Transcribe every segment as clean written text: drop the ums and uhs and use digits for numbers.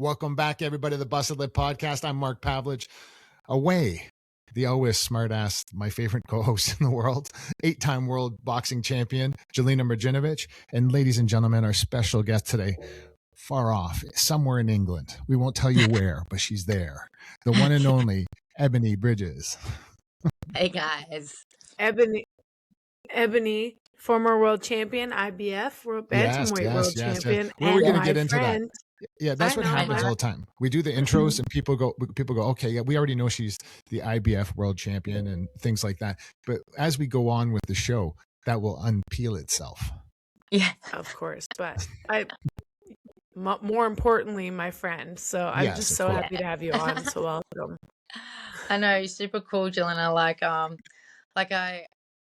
Welcome back, everybody, to the Busted Lip Podcast. I'm Mark Pavlich. Away, the always smartass, my favorite co-host in the world, 8-time world boxing champion, Jelena Marjinovic. And ladies and gentlemen, our special guest today, far off, somewhere in England. We won't tell you where, but she's there. The one and only Ebanie Bridges. Hey, guys. Ebony, former world champion, IBF, Bantamweight world champion. Yes. We're going to get into friend, that. Yeah, that's what happens all the time. We do the intros and people go, okay, yeah, we already know she's the IBF world champion and things like that. But as we go on with the show, that will unpeel itself. Yeah, of course. But more importantly, my friend. So I'm just so happy to have you on. So welcome. I know, you're super cool, Jelena. I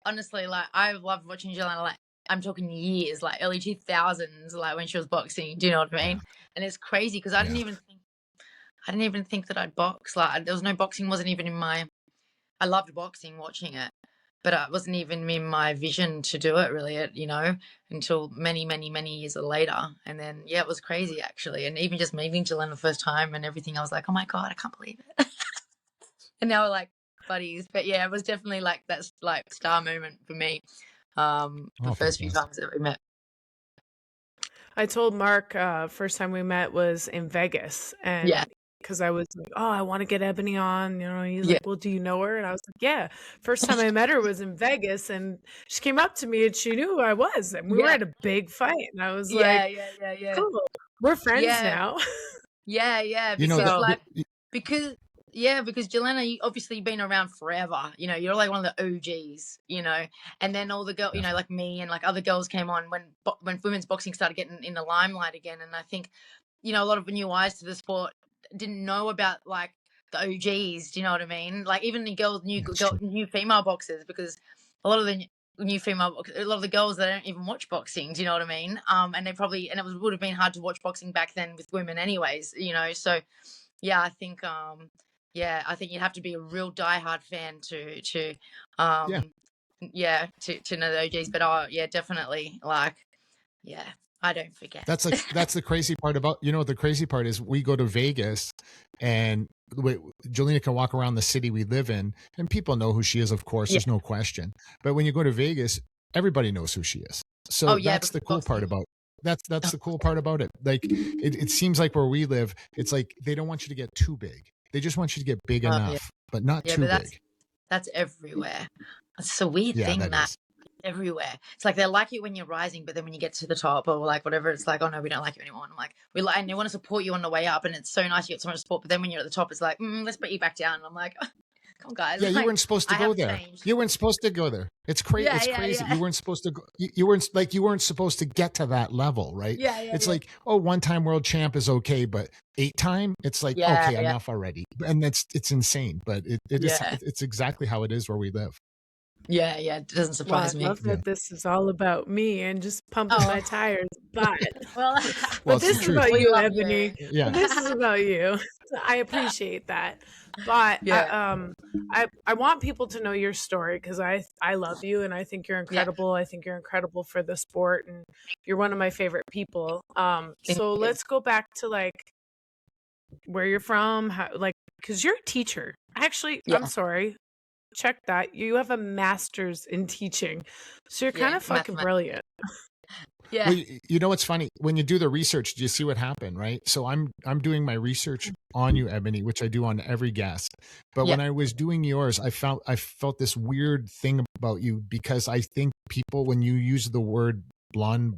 honestly, I love watching Jelena. I'm talking years, early 2000s, when she was boxing. Do you know what I mean? And it's crazy because I didn't even think that I'd box. There was no boxing. Wasn't even in my. I loved boxing, watching it, but it wasn't even in my vision to do it really. Until many, many, many years later. And then it was crazy actually. And even just meeting Jelena the first time and everything, I was like, oh my god, I can't believe it. And now we're buddies. But yeah, it was definitely that star moment for me. The first few times that we met. I told Mark first time we met was in Vegas, and because I was like, oh, I want to get Ebony on, he's like, well, do you know her? And I was like, yeah. First time I met her was in Vegas, and she came up to me and she knew who I was, and we were at a big fight, and I was like, cool, we're friends now. Because Jelena, you obviously been around forever. You're one of the OGs. And then all the girls, like me and other girls came on when women's boxing started getting in the limelight again. And I think, a lot of new eyes to the sport didn't know about the OGs. Do you know what I mean? Even the girls, new female boxers, because a lot of the a lot of the girls, they don't even watch boxing. Do you know what I mean? And they probably, and would have been hard to watch boxing back then with women, anyways. So yeah, I think I think you have to be a real diehard fan to know the OGs. But definitely I don't forget. That's the crazy part about, the crazy part is we go to Vegas and Jelena can walk around the city we live in and people know who she is, of course, there's no question. But when you go to Vegas, everybody knows who she is. So that's the cool part about That's the cool part about it. It seems like where we live, it's they don't want you to get too big. They just want you to get big enough, but not too big. That's everywhere. It's a weird thing that everywhere. It's they like you when you're rising, but then when you get to the top or whatever, it's oh no, we don't like you anymore. And I'm and they want to support you on the way up, and it's so nice you get someone to support. But then when you're at the top, it's let's put you back down. And I'm like, come on, guys. Yeah, you weren't supposed to go there. You weren't supposed to go there. It's crazy. It's crazy. You weren't supposed to go. You weren't supposed to get to that level, right? It's one-time world champ is okay, but 8-time, it's enough already. And it's insane, but it's exactly how it is where we live. Yeah, it doesn't surprise me. I love that this is all about me and just pumping my tires. But but this is about you, Ebony. Yeah. This is about you. I appreciate that. But I want people to know your story because I love you and I think you're incredible. I think you're incredible for the sport and you're one of my favorite people. So let's go back to where you're from, because you're a teacher. Actually, I'm sorry. Check that. You have a master's in teaching. So you're kind of fucking brilliant. Yeah. Well, what's funny? When you do the research, do you see what happened, right? So I'm doing my research on you, Ebony, which I do on every guest. But when I was doing yours, I felt this weird thing about you because I think people, when you use the word blonde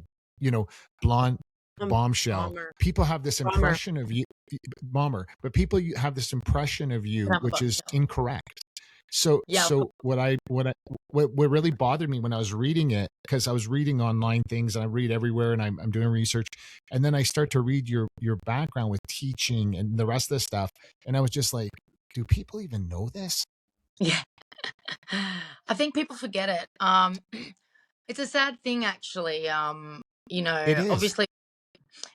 bombshell, people have this impression of you, bomber, but people have this impression of you, which is incorrect. So what really bothered me when I was reading it, because I was reading online things and I read everywhere and I'm doing research, and then I start to read your background with teaching and the rest of the stuff, and I was just like, do people even know this? Yeah. I think people forget it. It's a sad thing actually. Obviously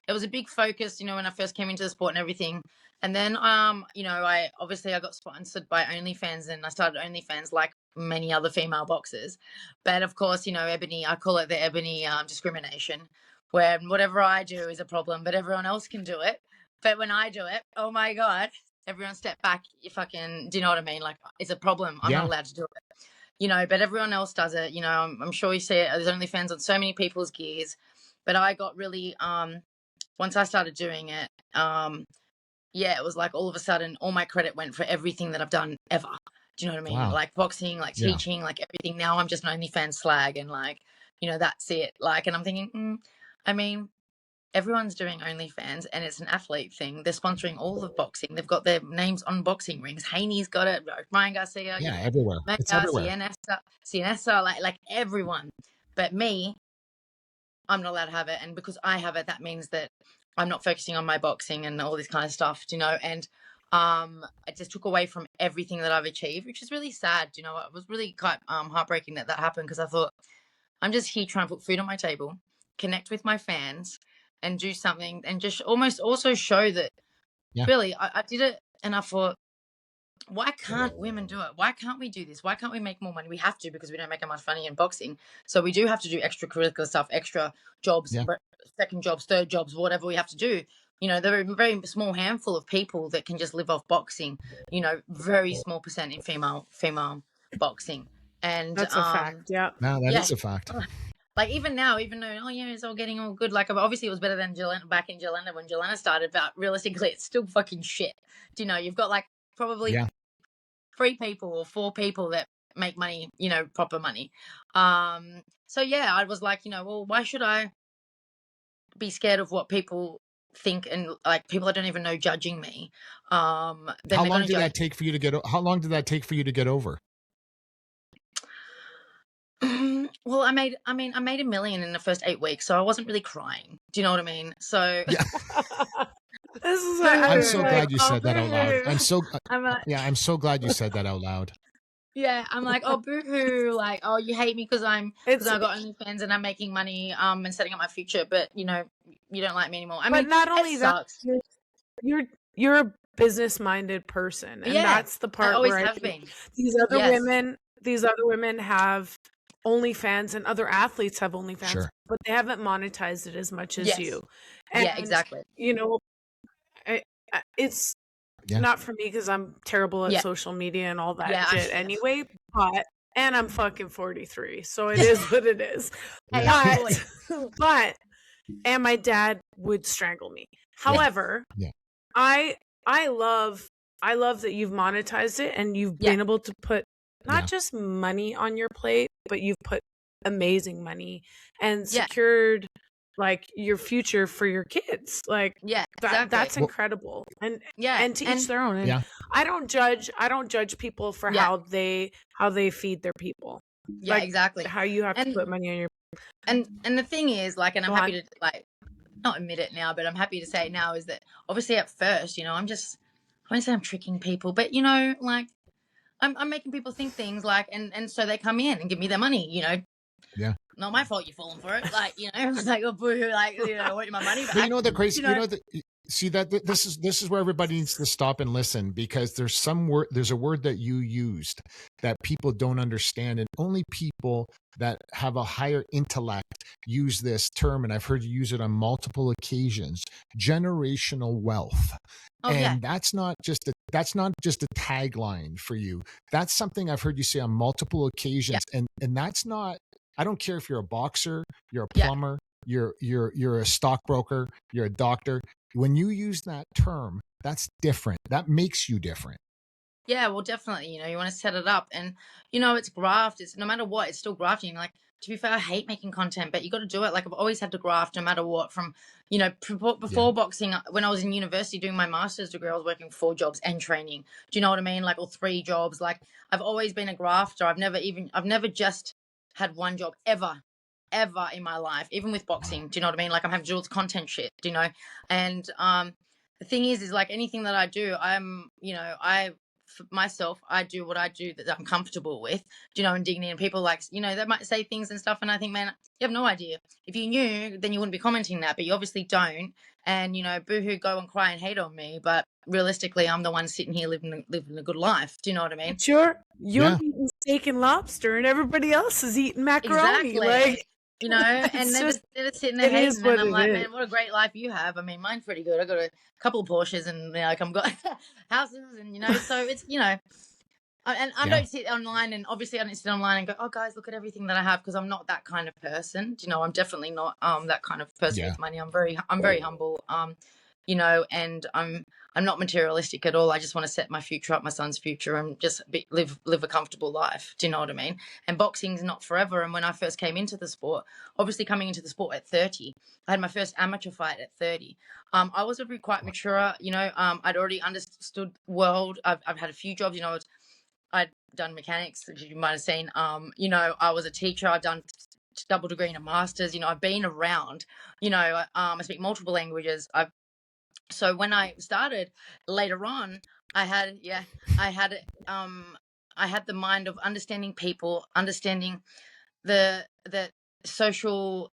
it was a big focus, when I first came into the sport and everything. And then, I got sponsored by OnlyFans and I started OnlyFans like many other female boxers. But of course, Ebony, I call it the Ebony discrimination, where whatever I do is a problem, but everyone else can do it. But when I do it, oh my God, everyone step back. You fucking, do you know what I mean? Like, it's a problem. I'm not allowed to do it, you know, but everyone else does it. You know, I'm sure you see it. There's OnlyFans on so many people's gears, but I got really, once I started doing it, it was like all of a sudden all my credit went for everything that I've done ever. Do you know what I mean? Wow. Like boxing, like teaching, like everything. Now I'm just an OnlyFans slag and like, you know, that's it. Like, and I'm thinking, I mean, everyone's doing OnlyFans and it's an athlete thing. They're sponsoring all of boxing. They've got their names on boxing rings. Haney's got it. Ryan Garcia. Yeah, everywhere. Mecca, It's everywhere. Cienessa, like everyone. But me, I'm not allowed to have it. And because I have it, that means that I'm not focusing on my boxing and all this kind of stuff, you know, and it just took away from everything that I've achieved, which is really sad. You know, it was really quite heartbreaking that happened, because I thought, I'm just here trying to put food on my table, connect with my fans, and do something, and just almost also show that really I did it. And I thought, why can't women do it? Why can't we do this? Why can't we make more money? We have to, because we don't make that much money in boxing. So we do have to do extracurricular stuff, extra jobs, second jobs, third jobs, whatever we have to do. You know, there are a very small handful of people that can just live off boxing, you know, very small percent in female boxing. And that's a fact. Yeah. No, that is a fact. Like even now, even though, it's all getting all good. Like obviously it was better than back in Jelena when Jelena started, but realistically it's still fucking shit. Do you know, you've got like probably 3 people or 4 people that make money, you know, proper money. So yeah, I was like, you know, well, why should I be scared of what people think, and like people I don't even know judging me? How long did that take for you to get over? Well, I made $1 million in the first 8 weeks, so I wasn't really crying. Do you know what I mean? So this is I'm so glad you said that out loud. I'm so glad you said that out loud. Yeah, I'm like, oh, boo-hoo, like, oh, you hate me because I got OnlyFans and I'm making money and setting up my future, but you know, you don't like me anymore. I mean, not only that, you're a business-minded person, and that's the part where I think these other women have OnlyFans, and other athletes have OnlyFans, but they haven't monetized it as much as you. And, exactly. You know, it's not for me because I'm terrible at social media and all that shit anyway, and I'm fucking 43, so it is what it is. But and my dad would strangle me. However, I love that you've monetized it and you've been able to put not just money on your plate, but you've put amazing money and secured like your future for your kids. Like that's incredible. And to each their own. And I don't judge people for how they feed their people. Yeah, like, exactly. How you have to put money on your and the thing is, like, and I'm happy to like not admit it now, but I'm happy to say it now, is that obviously at first, you know, I won't say I'm tricking people, but you know, like I'm making people think things, like, and so they come in and give me their money, you know. Yeah. Not my fault you're falling for it. Like, you know, it's like, oh, boo, like, you know, I want my money back. But you know the crazy, see that this is where everybody needs to stop and listen, because there's a word that you used that people don't understand, and only people that have a higher intellect use this term, and I've heard you use it on multiple occasions: generational wealth. That's not just a tagline for you. That's something I've heard you say on multiple occasions, and that's not. I don't care if you're a boxer, you're a plumber, you're a stockbroker, you're a doctor. When you use that term, that's different. That makes you different. Yeah, well, definitely. You know, you want to set it up, and you know, it's graft. It's no matter what, it's still grafting. Like, to be fair, I hate making content, but you got to do it. Like, I've always had to graft, no matter what. From, you know, before boxing, when I was in university doing my master's degree, I was working 4 jobs and training. Do you know what I mean? Like, or 3 jobs. Like, I've always been a grafter. I've never just had one job ever in my life, even with boxing. Do you know what I mean? Like, I'm having to do all this content shit, do you know? And the thing is like anything that I do, I'm, you know, for myself, I do what I do that I'm comfortable with, do you know, and dignity. And people, like, you know, they might say things and stuff, and I think, man, you have no idea. If you knew, then you wouldn't be commenting that, but you obviously don't. And, you know, boohoo, go and cry and hate on me, but realistically, I'm the one sitting here living a good life. Do you know what I mean? Sure. You're eating steak and lobster, and everybody else is eating macaroni. Exactly. Like, you know, and they're sitting there hating, and I'm like, man, what a great life you have. I mean, mine's pretty good. I got a couple of Porsches, and like I've got houses, and you know, so it's, you know, and I don't sit online, and obviously I don't sit online and go, oh guys, look at everything that I have, because I'm not that kind of person. You know, I'm definitely not that kind of person with money. I'm very humble. You know, and I'm not materialistic at all. I just want to set my future up, my son's future, and just live a comfortable life. Do you know what I mean? And boxing's not forever. And when I first came into the sport, obviously coming into the sport at 30, I had my first amateur fight at 30. I was quite mature. You know, I'd already understood world. I've had a few jobs. You know, I'd done mechanics, as you might have seen. You know, I was a teacher. I've done double degree and a master's. You know, I've been around. You know, I speak multiple languages. So when I started later on, I had the mind of understanding people, understanding the social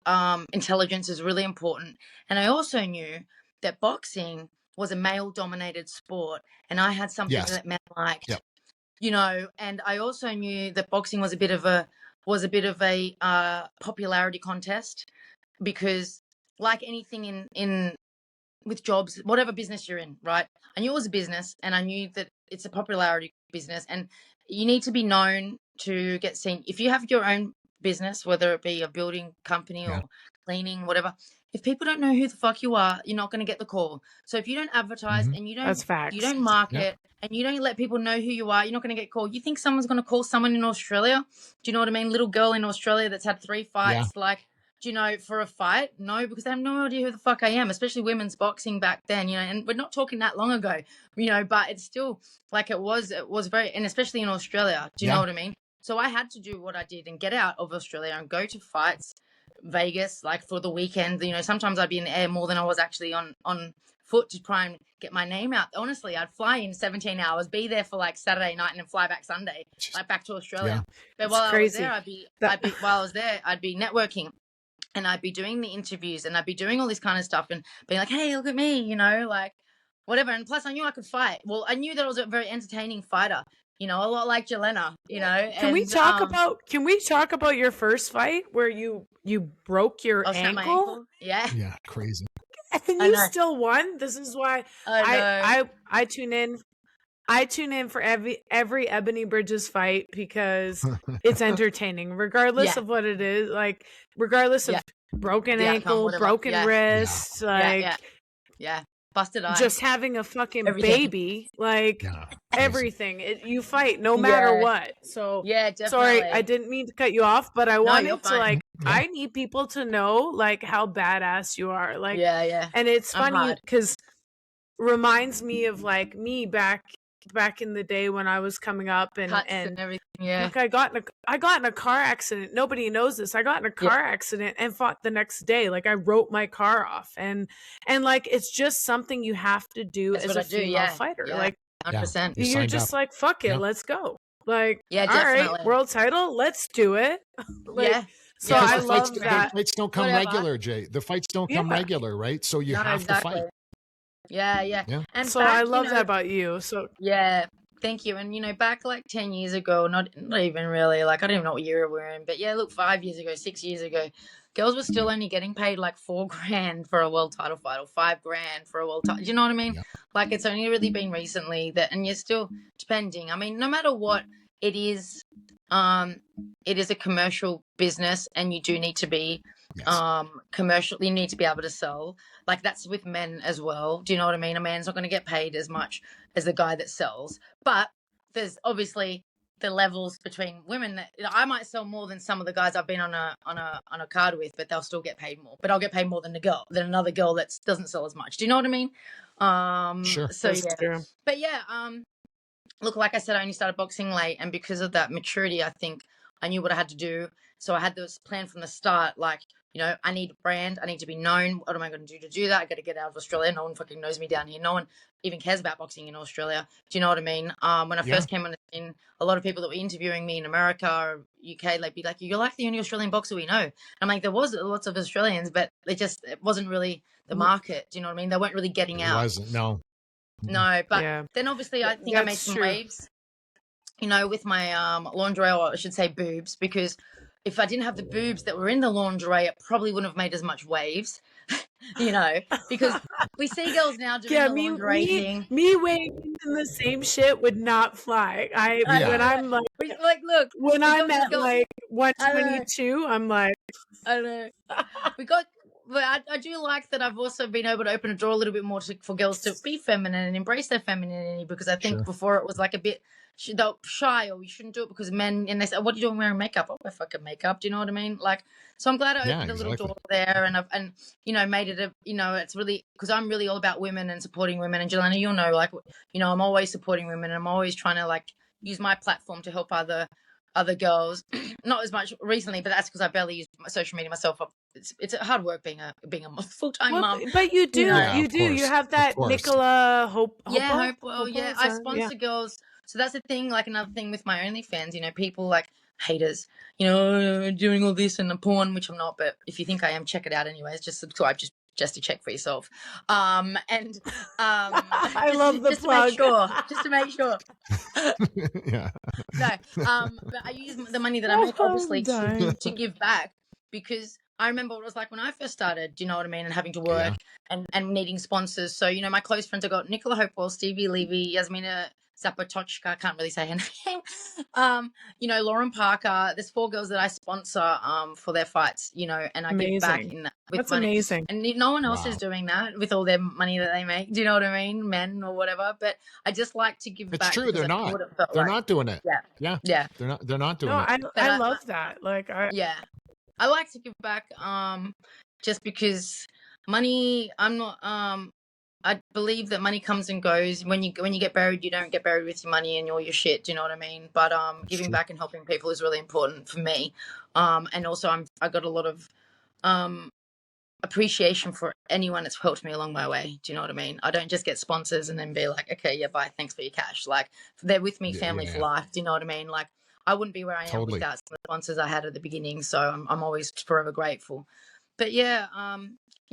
intelligence is really important. And I also knew that boxing was a male dominated sport, and I had something that men liked. You know, and I also knew that boxing was a bit of a popularity contest, because like anything in with jobs, whatever business you're in, right? I knew it was a business, and I knew that it's a popularity business, and you need to be known to get seen. If you have your own business, whether it be a building company or cleaning, whatever, if people don't know who the fuck you are, you're not going to get the call. So if you don't advertise and you don't market and you don't let people know who you are, you're not going to get called. You think someone's going to call someone in Australia? Do you know what I mean? Little girl in Australia that's had 3 fights, like, do you know, for a fight? No, because they have no idea who the fuck I am, especially women's boxing back then, you know, and we're not talking that long ago, you know, but it's still like it was very, and especially in Australia, do you know what I mean? So I had to do what I did and get out of Australia and go to fights, Vegas, like for the weekend. You know, sometimes I'd be in the air more than I was actually on foot to try and get my name out. Honestly, I'd fly in 17 hours, be there for like Saturday night, and then fly back Sunday, like back to Australia. But while I was there, I'd be networking. And I'd be doing the interviews, and I'd be doing all this kind of stuff, and being like, hey, look at me, you know, like whatever. And plus I knew I could fight. Well, I knew that I was a very entertaining fighter, you know, a lot like Jelena, you know. Can we talk about your first fight where you broke your ankle? Yeah, crazy. And you still won. This is why I tune in. I tune in for every Ebanie Bridges fight, because it's entertaining, regardless of what it is. Like, regardless of broken ankle, broken wrist, busted eye, just having a fucking baby, like everything. You fight no matter what. So definitely. Sorry, I didn't mean to cut you off, but I wanted to like. I need people to know like how badass you are. Like, and it's funny because reminds me of like me back in the day when I was coming up and everything. Like I got in a car accident. Nobody knows this. I got in a car accident and fought the next day. Like I wrote my car off, and like it's just something you have to do as a female fighter. Like 100%. You're just like, fuck it, let's go. Like, all definitely. right, world title, let's do it. Like, so I love that. The fights don't come regular, Jay. The fights don't come regular, right? So you have to fight. Yeah. And so I love that about you. So thank you. And you know, back like 10 years ago, not even really, like I don't even know what year we're in, but look, 5 years ago, 6 years ago, girls were still only getting paid like $4,000 for a world title fight, or $5,000 for a world title. Do you know what I mean? Like it's only really been recently that, and you're still depending. I mean, no matter what it is a commercial business, and you do need to be commercial. You need to be able to sell. Like that's with men as well. Do you know what I mean? A man's not going to get paid as much as the guy that sells, but there's obviously the levels between women that I might sell more than some of the guys I've been on a card with, but they'll still get paid more. But I'll get paid more than another girl that doesn't sell as much. Do you know what I mean? Sure. So but look, like I said, I only started boxing late, and because of that maturity, I think I knew what I had to do. So I had this plan from the start, like, you know, I need a brand. I need to be known. What am I going to do that? I got to get out of Australia. No one fucking knows me down here. No one even cares about boxing in Australia. Do you know what I mean? When I first came on the scene, a lot of people that were interviewing me in America or UK, they'd be like, you're like the only Australian boxer we know. And I'm like, there was lots of Australians, but it wasn't really the market. Do you know what I mean? They weren't really getting out. It wasn't, no. No, but then obviously I think I made some waves, you know, with my lingerie, or I should say boobs, because if I didn't have the boobs that were in the lingerie, it probably wouldn't have made as much waves, because we see girls now doing the lingerie thing. Me weighing in the same shit would not fly. When I'm like look, when I'm at like 122, I'm like, I don't know. But I do like that I've also been able to open a door a little bit more for girls to be feminine and embrace their femininity, because I think before it was like a bit shy, or you shouldn't do it because men, and they say, what are you doing wearing makeup? I wear fucking makeup. Do you know what I mean? Like, so I'm glad I opened a little door there, and made it it's really, because I'm really all about women and supporting women. And Jelena, you'll know, like, I'm always supporting women, and I'm always trying to like use my platform to help other girls. Not as much recently, but that's because I barely use social media myself. It's hard work being a full-time mom. But you do, you have that Nicola Hope. I sponsor girls. So that's the thing. Like, another thing with my OnlyFans, people like haters, doing all this and the porn, which I'm not. But if you think I am, check it out anyways. Just subscribe, just to check for yourself. I love the plug. Just to make sure. Yeah. No. But I use the money that I make obviously to give back, because I remember what it was like when I first started, do you know what I mean? And having to work and needing sponsors. So, my close friends, I got Nicola Hopewell, Stevie Levy, Yasmina Zapotochka, I can't really say her name. Lauren Parker. There's 4 girls that I sponsor for their fights, and I give back in that with money. Amazing. And no one else is doing that with all their money that they make. Do you know what I mean? Men or whatever. But I just like to give back. It's true, they're not. They're not doing it. Yeah. They're not doing it. I love that. Like I like to give back just because money, I'm not I believe that money comes and goes. When you get buried, you don't get buried with your money and all your shit. Do you know what I mean? But giving back and helping people is really important for me. And also I got a lot of appreciation for anyone that's helped me along my way. Do you know what I mean? I don't just get sponsors and then be like, okay, yeah, bye, thanks for your cash. Like, they're with me, family for life. Do you know what I mean? Like, I wouldn't be where I am without some of the sponsors I had at the beginning. So I'm always forever grateful. But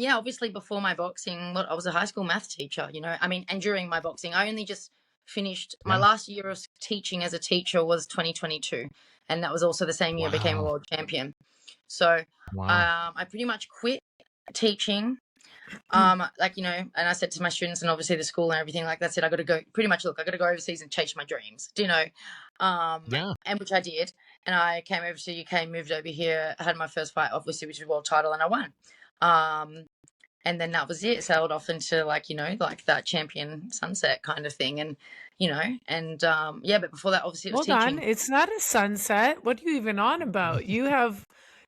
obviously before my boxing, I was a high school math teacher, and during my boxing, I only just finished my last year of teaching as a teacher was 2022. And that was also the same year I became a world champion. So I pretty much quit teaching. And I said to my students and obviously the school and everything, like, that's it. I got to go overseas and chase my dreams, do you know? And which I did. And I came over to the UK, moved over here, had my first fight, obviously, which was world title, and I won. And then that was it. Sailed off into like that champion sunset kind of thing. And, but before that, obviously, it was teaching. Hold on. It's not a sunset. What are you even on about? You're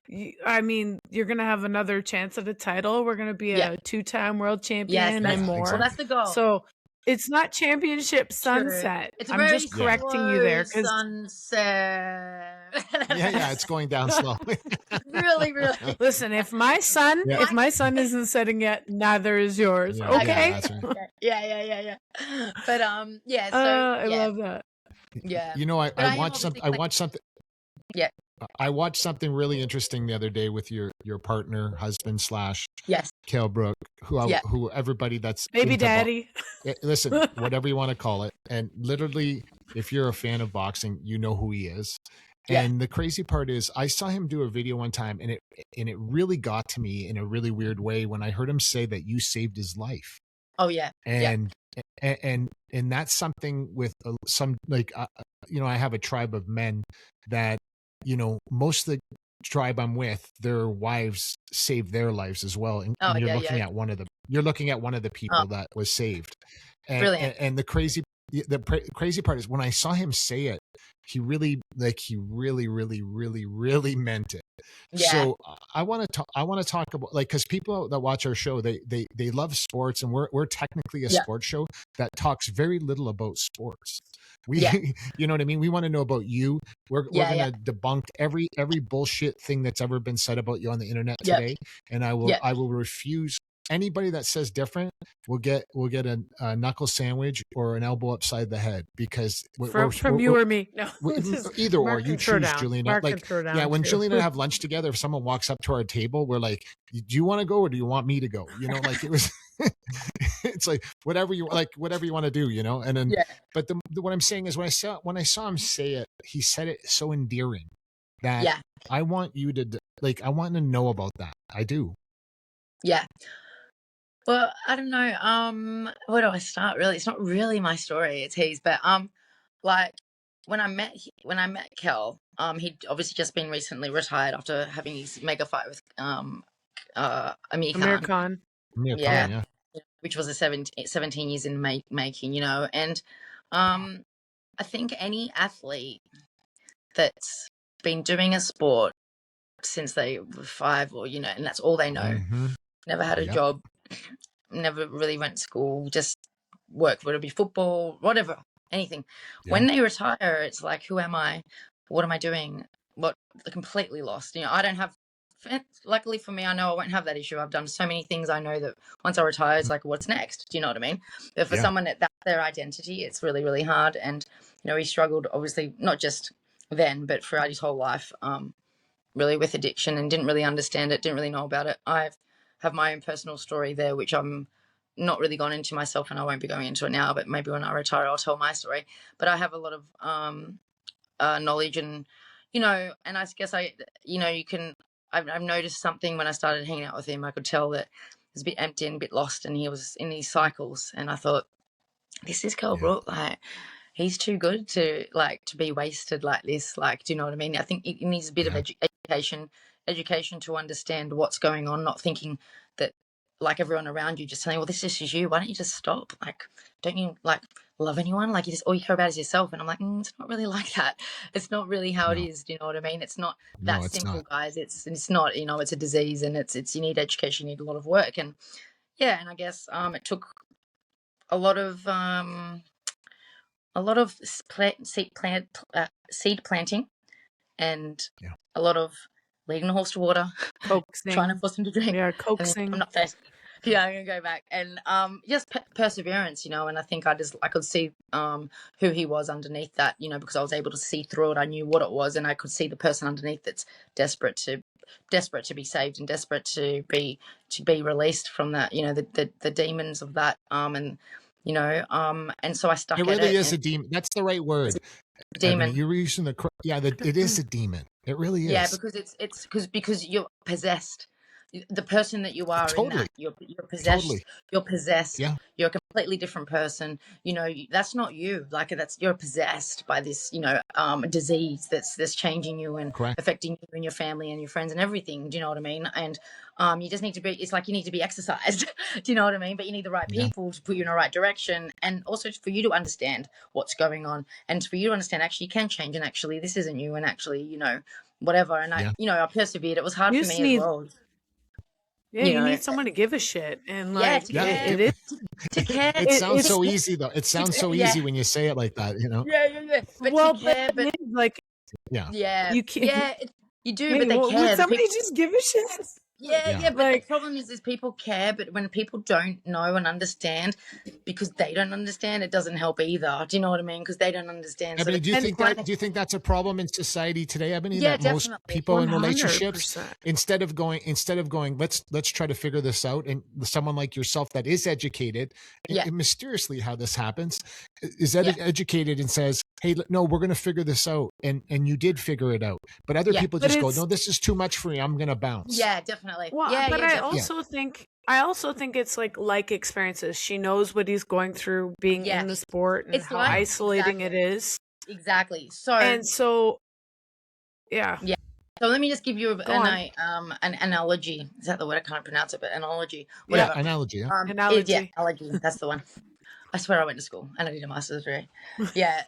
going to have another chance at a title. We're going to be a 2-time world champion and more. Well, that's the goal. So it's not championship sunset. It's I'm just correcting you there. Sunset. It's going down slow. Really, really. Listen, if my sun isn't setting yet, neither is yours. Okay. Yeah. But I love that. Yeah. I watched something. Yeah. I watched something really interesting the other day with your partner, husband / Kell Brook, who everybody that's baby daddy. Listen, whatever you want to call it. And literally, if you're a fan of boxing, you know who he is. And the crazy part is, I saw him do a video one time, and it really got to me in a really weird way when I heard him say that you saved his life. Oh yeah. And that's something with some, like, I have a tribe of men that, most of the tribe I'm with, their wives saved their lives as well. And you're looking at one of the people that was saved. And, brilliant. And the crazy part is when I saw him say it, he really meant it. Yeah. So I want to talk about, like, because people that watch our show, they love sports, and we're technically a sports show that talks very little about sports. You know what I mean? We want to know about you. We're going to debunk every bullshit thing that's ever been said about you on the internet today. And I will refuse. Anybody that says different will get a knuckle sandwich or an elbow upside the head, because from you or me. No, either or, you choose, Jelena. When too. Jelena and I have lunch together, if someone walks up to our table, we're like, "Do you want to go or do you want me to go?" Like it was. It's like whatever you want to do, And then, but what I'm saying is, when I saw him say it, he said it so endearing that I want you to I want to know about that. I do. Yeah. Well, I don't know. Where do I start? Really, it's not really my story. It's his, but like when I met Kell, he'd obviously just been recently retired after having his mega fight with Amir Khan. Yeah, which was a 17 years in making, and I think any athlete that's been doing a sport since they were 5 or and that's all they know, never had a job, never really went to school, just work, whether it be football, whatever, anything. When they retire, it's like, who am I? What am I doing? What? Completely lost. I don't have, luckily for me, I know I won't have that issue. I've done so many things. I know that once I retire, it's like, what's next? Do you know what I mean? But for someone that's their identity, it's really, really hard. And, he struggled, obviously, not just then, but throughout his whole life, really with addiction, and didn't really understand it, didn't really know about it. I have my own personal story there, which I'm not really gone into myself, and I won't be going into it now, but maybe when I retire, I'll tell my story. But I have a lot of knowledge, and, and I guess I've noticed something when I started hanging out with him. I could tell that he was a bit empty and a bit lost, and he was in these cycles. And I thought, this is Kell Brook. Like, he's too good to be wasted like this. Like, do you know what I mean? I think he needs a bit of education to understand what's going on, not thinking that like everyone around you just saying, well, this is you. Why don't you just stop? Like, don't you love anyone? Like, all you care about is yourself. And I'm like, it's not really like that. It's not really how it is. Do you know what I mean? It's not that simple, guys. It's not, it's a disease, and it's you need education, you need a lot of work. And and I guess it took a lot of seed planting, and a lot of leading the horse to water, coaxing, trying to force him to drink. Yeah, coaxing. I'm not thirsty. Yeah, I'm gonna go back, and just perseverance, and I think I could see who he was underneath that, because I was able to see through it. I knew what it was, and I could see the person underneath that's desperate to be saved, and desperate to be released from that, the demons of that, and and so I stuck at it. It really is a demon. That's the right word. Demon. Ebony, you're using it is a demon. It really is. Yeah, because you're possessed. The person that you are in that, you're possessed. Totally. You're possessed. Yeah. You're a completely different person. That's not you. You're possessed by this, disease that's changing you and affecting you and your family and your friends and everything. Do you know what I mean? And you just need to be. It's like you need to be exercised. Do you know what I mean? But you need the right people to put you in the right direction, and also for you to understand what's going on, and for you to understand actually you can change, and actually this isn't you, and actually whatever. And I persevered. It was hard for me as well. Yeah, you need someone to give a shit, and it is to care. It sounds so easy, though. It sounds so easy when you say it like that, Yeah. But you can't. You do, but they care. Would somebody just give a shit? Yeah, but the problem is people care, but when people don't know and understand, because they don't understand, it doesn't help either. Do you know what I mean? Because they don't understand. Ebony, do you think that's a problem in society today, Ebony? Yeah, that definitely. Most people 100%. in relationships, instead of going, let's try to figure this out, and someone like yourself that is educated, and mysteriously how this happens, is educated and says, hey, no, we're going to figure this out, and you did figure it out, but other people just go, no, this is too much for me, I'm going to bounce. Yeah, definitely. Well, but I also think it's like experiences. She knows what he's going through being in the sport, and how isolating it is. Exactly. So yeah. So let me just give you an analogy. Is that the word? I can't pronounce it, but analogy. Whatever. Yeah, analogy. Analogy. That's the one. I swear I went to school and I did a master's degree. Yeah.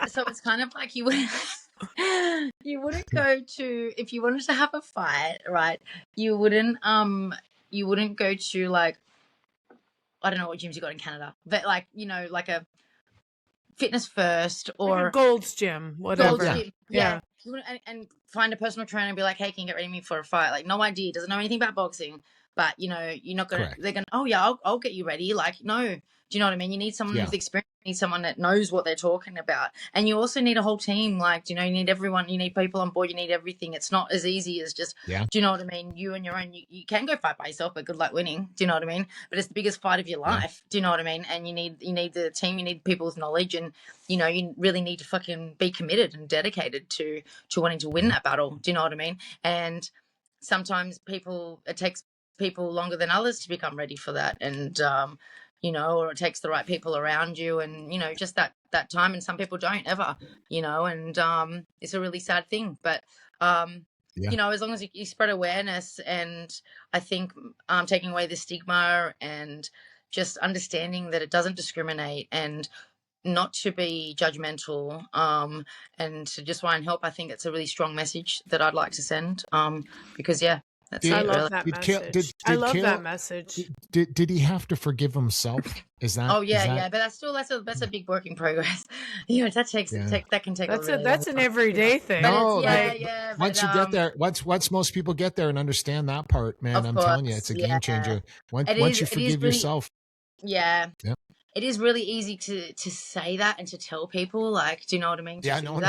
So it's kind of like you wouldn't go to, if you wanted to have a fight, right? You wouldn't go to I don't know what gyms you got in Canada, but like a Fitness First or like a Gold's Gym, whatever. Gold's Gym. Yeah. And find a personal trainer and be like, hey, can you get ready with me for a fight? Like, no idea, doesn't know anything about boxing, but you're not gonna. They're gonna. Oh yeah, I'll get you ready. Like, no, do you know what I mean? You need someone with experience need someone that knows what they're talking about. And you also need a whole team. Like, you need everyone, you need people on board, you need everything. It's not as easy as just, do you know what I mean? You and your own, you can go fight by yourself, but good luck winning. Do you know what I mean? But it's the biggest fight of your life. Do you know what I mean? And you need the team, you need people with knowledge, and, you really need to fucking be committed and dedicated to wanting to win that battle. Do you know what I mean? And sometimes it takes people longer than others to become ready for that. And, or it takes the right people around you, and, just that time. And some people don't ever, and it's a really sad thing. But, as long as you spread awareness, and I think taking away the stigma and just understanding that it doesn't discriminate, and not to be judgmental, and to just try and help. I think it's a really strong message that I'd like to send, because, I love that message. I love that message. Did he have to forgive himself? Is that? Oh yeah, but that's a big work in progress. That can take. That's an everyday thing. Once you get there, once most people get there and understand that part, man, I'm telling you, it's a game changer. Once you forgive yourself. Yeah. It is really easy to say that and to tell people, like, do you know what I mean? I know.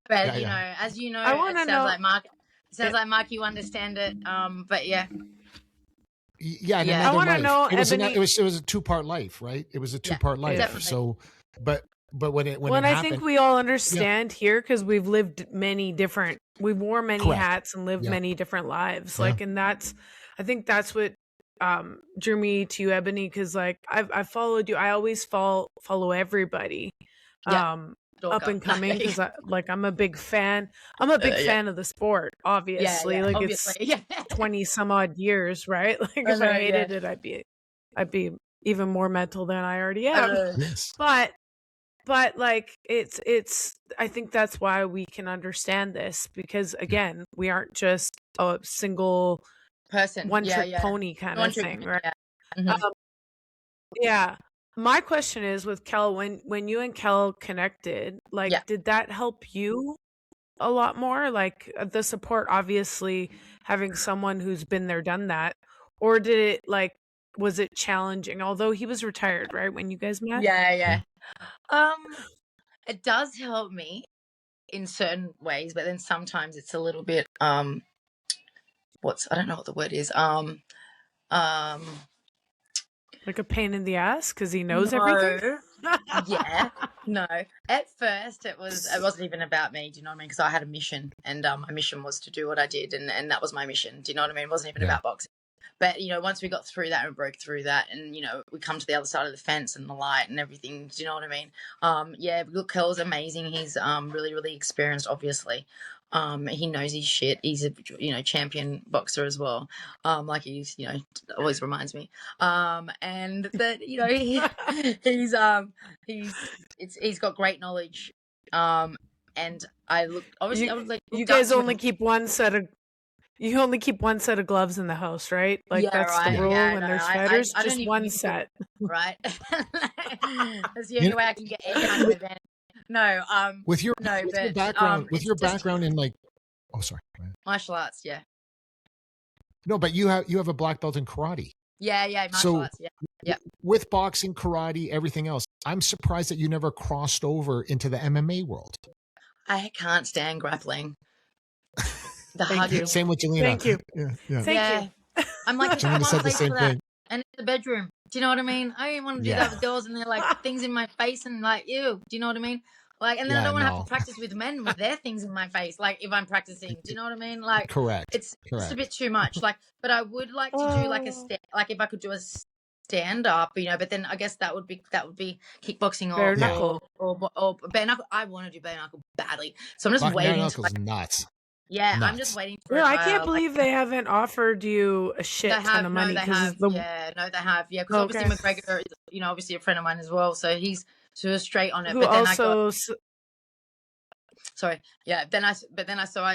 But as you know, it sounds like Mark. It sounds like, Mark, you understand it. But yeah. I want to know. It was a 2-part life, right? It was a 2-part life. Definitely. So, but when it happened, I think we all understand here, because we've lived we've worn many hats and lived many different lives. Like, and I think that's what drew me to you, Ebony, because like I followed you. I always follow everybody. Up and coming, because I'm a big fan. I'm a big fan of the sport, obviously. It's 20 some odd years, right? Like, if I hated it, I'd be even more mental than I already am. Yes. But like it's I think that's why we can understand this, because again, we aren't just a single person, one-trick pony kind of thing, right? Mm-hmm. My question is, with Kell, when you and Kell connected, like, did that help you a lot more? Like, the support, obviously, having someone who's been there, done that, or did it, was it challenging? Although he was retired, right, when you guys met? Yeah. It does help me in certain ways, but then sometimes it's a little bit, I don't know what the word is, like a pain in the ass, because he knows everything? No. At first, it wasn't even about me, do you know what I mean? Because I had a mission, and my mission was to do what I did, and that was my mission, do you know what I mean? It wasn't even about boxing. But, once we got through that and broke through that, and, we come to the other side of the fence and the light and everything, do you know what I mean? Look, Kell's amazing. He's really, really experienced, obviously. He knows his shit. He's a champion boxer as well. Like he's, always reminds me. And that, he's got great knowledge. And I look, obviously, I was like, you guys only keep one set of. You only keep one set of gloves in the house, right? Like, that's the rule when there's fighters. I just one set, right? That's the only way I can get any kind of advantage. No, with your background in, like, sorry, martial arts, No, but you have a black belt in karate. Yeah, martial arts, yeah. With boxing, karate, everything else, I'm surprised that you never crossed over into the MMA world. I can't stand grappling. Same with Jelena. Thank you. Yeah. Thank you. I'm like, Jelena said the same thing. And it's the bedroom. Do you know what I mean? I didn't want to do that with girls, and they're like things in my face, and like, ew. Do you know what I mean? Like, and then I don't want to have to practice with men with their things in my face. Like, if I'm practicing, do you know what I mean? Like, correct. It's a bit too much. Like, but I would like to do like if I could do a stand up, but then I guess that would be kickboxing or bare knuckle. I want to do bare knuckle badly, so I'm just waiting. Bare knuckle's nuts. Yeah, nuts. I'm just waiting for I can't believe they haven't offered you a shit ton of money. No, they have. They have. Yeah, because obviously McGregor is, obviously a friend of mine as well. So he's straight on it. Who but then also... Sorry. Yeah. Then I saw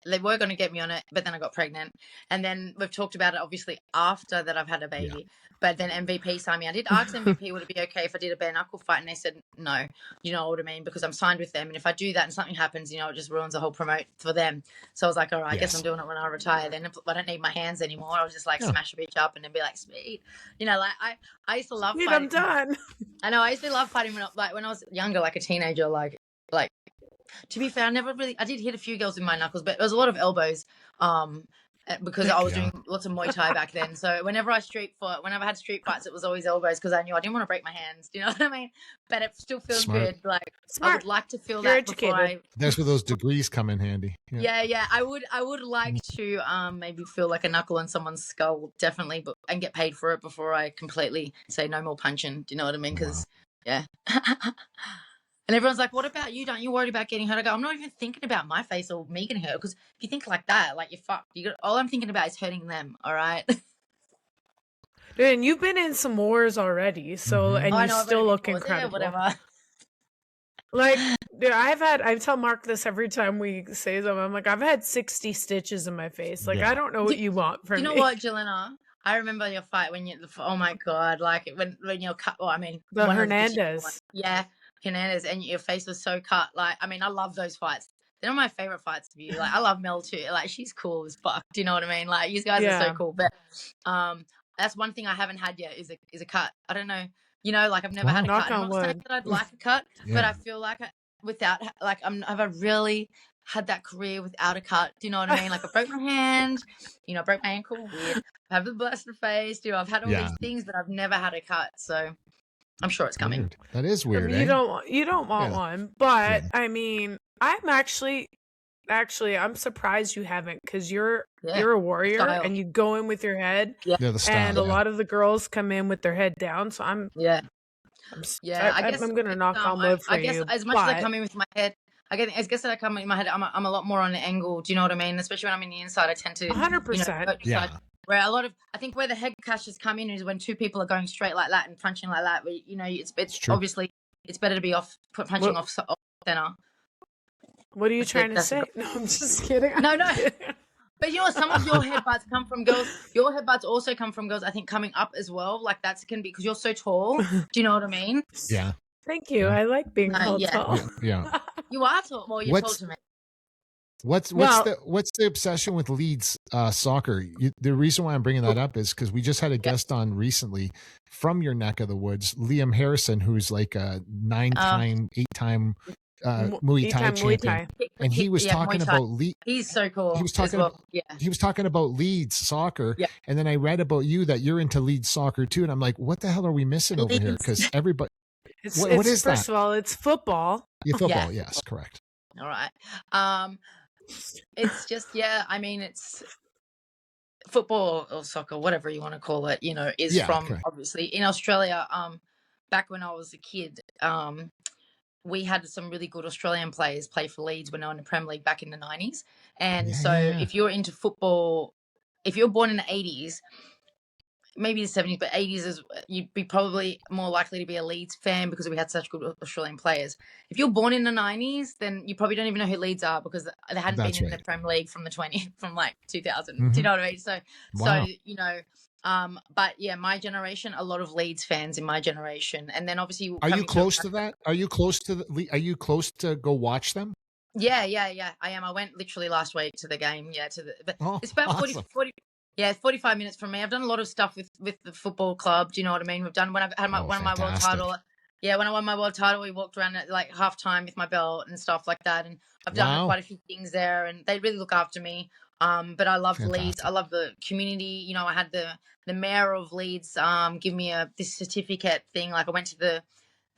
they were going to get me on it, but then I got pregnant, and then we've talked about it obviously after that I've had a baby. Yeah. But then MVP signed me. I did ask MVP would it be okay if I did a bare knuckle fight, and they said no. You know what I mean? Because I'm signed with them, and if I do that and something happens, it just ruins the whole promote for them. So I was like, all right, I guess I'm doing it when I retire. Then if I don't need my hands anymore, I'll just smash a bitch up and then be like, sweet. Like I used to love fighting. I'm done. I know. I used to love fighting when I was younger, like a teenager. Like to be fair, I did hit a few girls with my knuckles, but it was a lot of elbows. Because I was doing lots of Muay Thai back then. So whenever I had street fights, it was always elbows because I knew I didn't want to break my hands. Do you know what I mean? But it still feels good. Like I would like to feel that before That's where those degrees come in handy. Yeah. I would like to maybe feel like a knuckle on someone's skull, definitely, and get paid for it before I completely say no more punching. Do you know what I mean? Because yeah. And everyone's like, what about you? Don't you worry about getting hurt? I go, I'm not even thinking about my face or me getting hurt. Because if you think like that, like you're fucked. All I'm thinking about is hurting them. All right. Dude, and you've been in some wars already. So, and you still look incredible. Yeah, whatever. Like, dude, I tell Mark this every time we say something. I'm like, I've had 60 stitches in my face. Like, I don't know what you want from me. You know what, Jelena? I remember your fight oh my God, like when you're cut. Well, I mean, the Hernandez. Yeah. Hernandez, and your face was so cut. Like, I mean, I love those fights. They're my favorite fights of you. Like, I love Mel too. Like, she's cool as fuck. Do you know what I mean? Like, you guys are so cool. But that's one thing I haven't had yet is a cut. I don't know. You know, like I've never had a cut. I'm not saying that I'd like a cut, but I feel like I've really had that career without a cut. Do you know what I mean? Like I broke my hand, I broke my ankle. Weird. I have a busted face. I've had all these things, but I've never had a cut. So. I'm sure it's coming. Weird. That is weird. You don't want one, but I mean, I'm actually I'm surprised you haven't because you're a warrior and you go in with your head. Yeah, the style, and a lot of the girls come in with their head down. So I'm gonna knock on wood for you. I guess as much as I come in with my head. I guess that I come in my head. I'm a lot more on the angle. Do you know what I mean? Especially when I'm in the inside, I tend to 100%. Where I think where the head clashes come in is when two people are going straight like that and punching like that. But, it's obviously it's better to be punching off center. What are you trying to say? No, I'm just kidding. No. But some of your headbutts come from girls. Your headbutts also come from girls. I think coming up as well. Like that can be because you're so tall. Do you know what I mean? Yeah. Thank you. I like being called tall. Yeah. You are tall. Well, you're tall to me. What's the obsession with Leeds soccer? The reason why I'm bringing that up is because we just had a guest on recently from your neck of the woods, Liam Harrison, who's like a 8-time Muay Thai champion, and he was talking about Leeds. He's so cool. He was talking about Leeds soccer, and then I read about you that you're into Leeds soccer too, and I'm like, what the hell are we missing over here? Because everybody, what is that? First of all, it's football. Yeah, football. Yes, correct. All right. It's just I mean it's football or soccer, whatever you want to call it, is from obviously in Australia. Back when I was a kid, we had some really good Australian players play for Leeds when they were in the Premier League back in the 90s. And if you're into football, if you're born in the 80s, maybe the 70s, but 80s you'd be probably more likely to be a Leeds fan because we had such good Australian players. If you're born in the 90s, then you probably don't even know who Leeds are because they hadn't been in the Premier League from like 2000. Mm-hmm. Do you know what I mean? So but yeah, my generation, a lot of Leeds fans in my generation, and then obviously, are you close to that? Are you close to go watch them? Yeah, I am. I went literally last week to the game. Yeah, it's about 40. Yeah, 45 minutes from me. I've done a lot of stuff with the football club. Do you know what I mean? We've done when I've had one of my world title. Yeah, when I won my world title, we walked around at like halftime with my belt and stuff like that. And I've done quite a few things there, and they really look after me. But I love Leeds. I love the community. I had the mayor of Leeds give me this certificate thing. Like I went to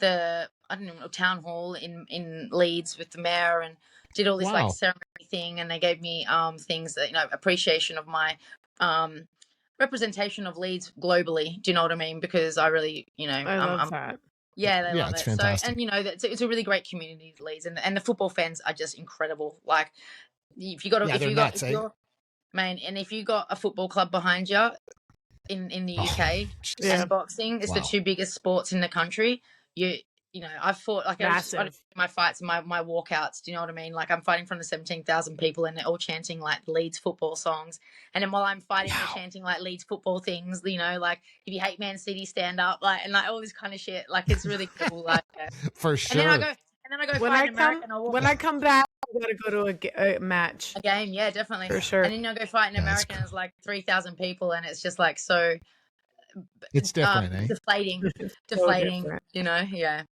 the I don't know town hall in Leeds with the mayor and did all this like ceremony thing, and they gave me things that appreciation of my representation of Leeds globally. Do you know what I mean? Because I really, I love that. Yeah, they love it's it. fantastic. So, and it's a really great community, Leeds, and the football fans are just incredible. Like, if you got a football club behind you in the UK, and boxing is the two biggest sports in the country. I've fought like my fights and my walkouts. Do you know what I mean? Like I'm fighting from the 17,000 people, and they're all chanting like Leeds football songs. And then while I'm fighting, they're chanting like Leeds football things. Like if you hate Man City, stand up. Like and like all this kind of shit. Like it's really cool. Like for sure. And then I go fight in America. When I come back, I gotta go to a match. A game, yeah, definitely for sure. And then I go fight in America, and it's like 3,000 people, and it's just like so. It's different, eh? deflating, different. you know? Yeah.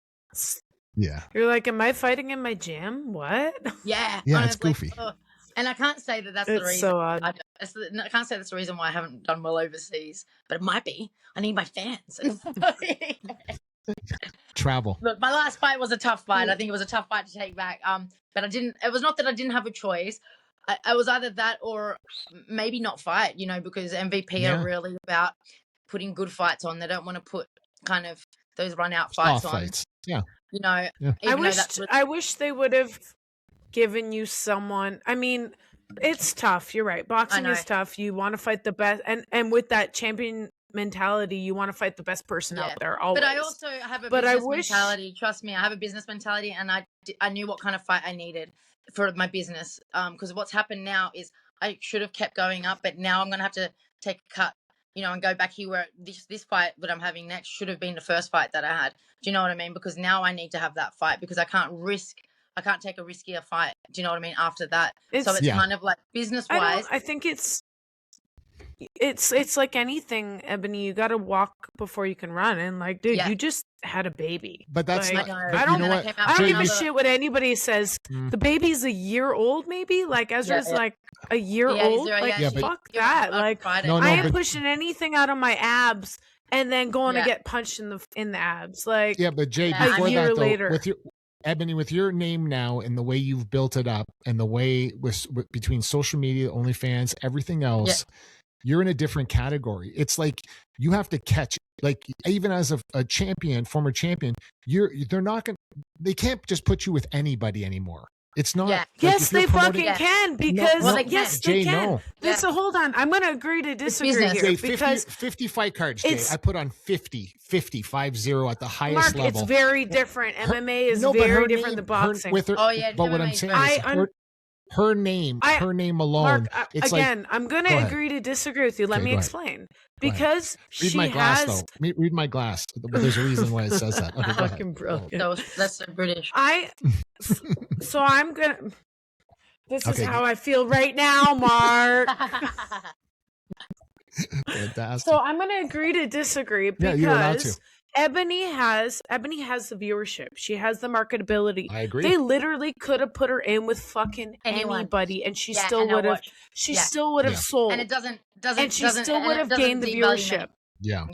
Yeah. You're like, am I fighting in my gym? What? Yeah. Yeah, it's honestly, goofy. and I can't say that that's the It's reason. so odd. I can't say that's the reason why I haven't done well overseas, but it might be. I need my fans. Travel. Look, my last fight was a tough fight. I think it was a tough fight to take back. But I didn't. It was not that I didn't have a choice. I was either that or maybe not fight. You know, because MVP are really about putting good fights on. They don't want to put kind of those run out fights on. Fights. Yeah. You know, I wish they would have given you someone. I mean, it's tough. You're right. Boxing is tough. You want to fight the best, and with that champion mentality, you want to fight the best person out there always. But I also have a business mentality. Trust me, I have a business mentality, and I knew what kind of fight I needed for my business. Because what's happened now is I should have kept going up, but now I'm gonna have to take a cut, you know, and go back here where this fight that I'm having next should have been the first fight that I had. Do you know what I mean? Because now I need to have that fight because I can't take a riskier fight. Do you know what I mean? After that, so it's kind of like business wise. I think it's like anything, Ebony. You got to walk before you can run, and like, dude, you just had a baby. But that's like, not. I don't. You know what? I don't give a shit what anybody says. The baby's a year old, maybe. Like Ezra's like a year old. Like fuck that. Like I ain't pushing anything out of my abs and then going to get punched in the abs. Like but Jay, before a year later, with your Ebony, with your name now and the way you've built it up and the way with between social media, OnlyFans, everything else. You're in a different category. It's like you have to catch, like even as a champion, former champion, they can't just put you with anybody anymore. It's not. Like, yes, they fucking can because yes, they can. So hold on, I'm going to agree to disagree here. Jay, because 50 fight cards. Jay, I put on 50 at the highest level. It's very different. MMA is very different than boxing. But what I'm saying is her name alone. Mark, it's again, I'm going to agree to disagree with you. Let me explain. Because read my glass, though. Read my glass. But there's a reason why it says that. Okay, fucking brilliant. That's so British. So I'm going to... This is how I feel right now, Mark. Fantastic. So I'm going to agree to disagree because... you're allowed to. Ebony has the viewership. She has the marketability. I agree. They literally could have put her in with fucking anybody, and she still would have. She still would have sold. And it doesn't. And she still would have gained the viewership. Yeah.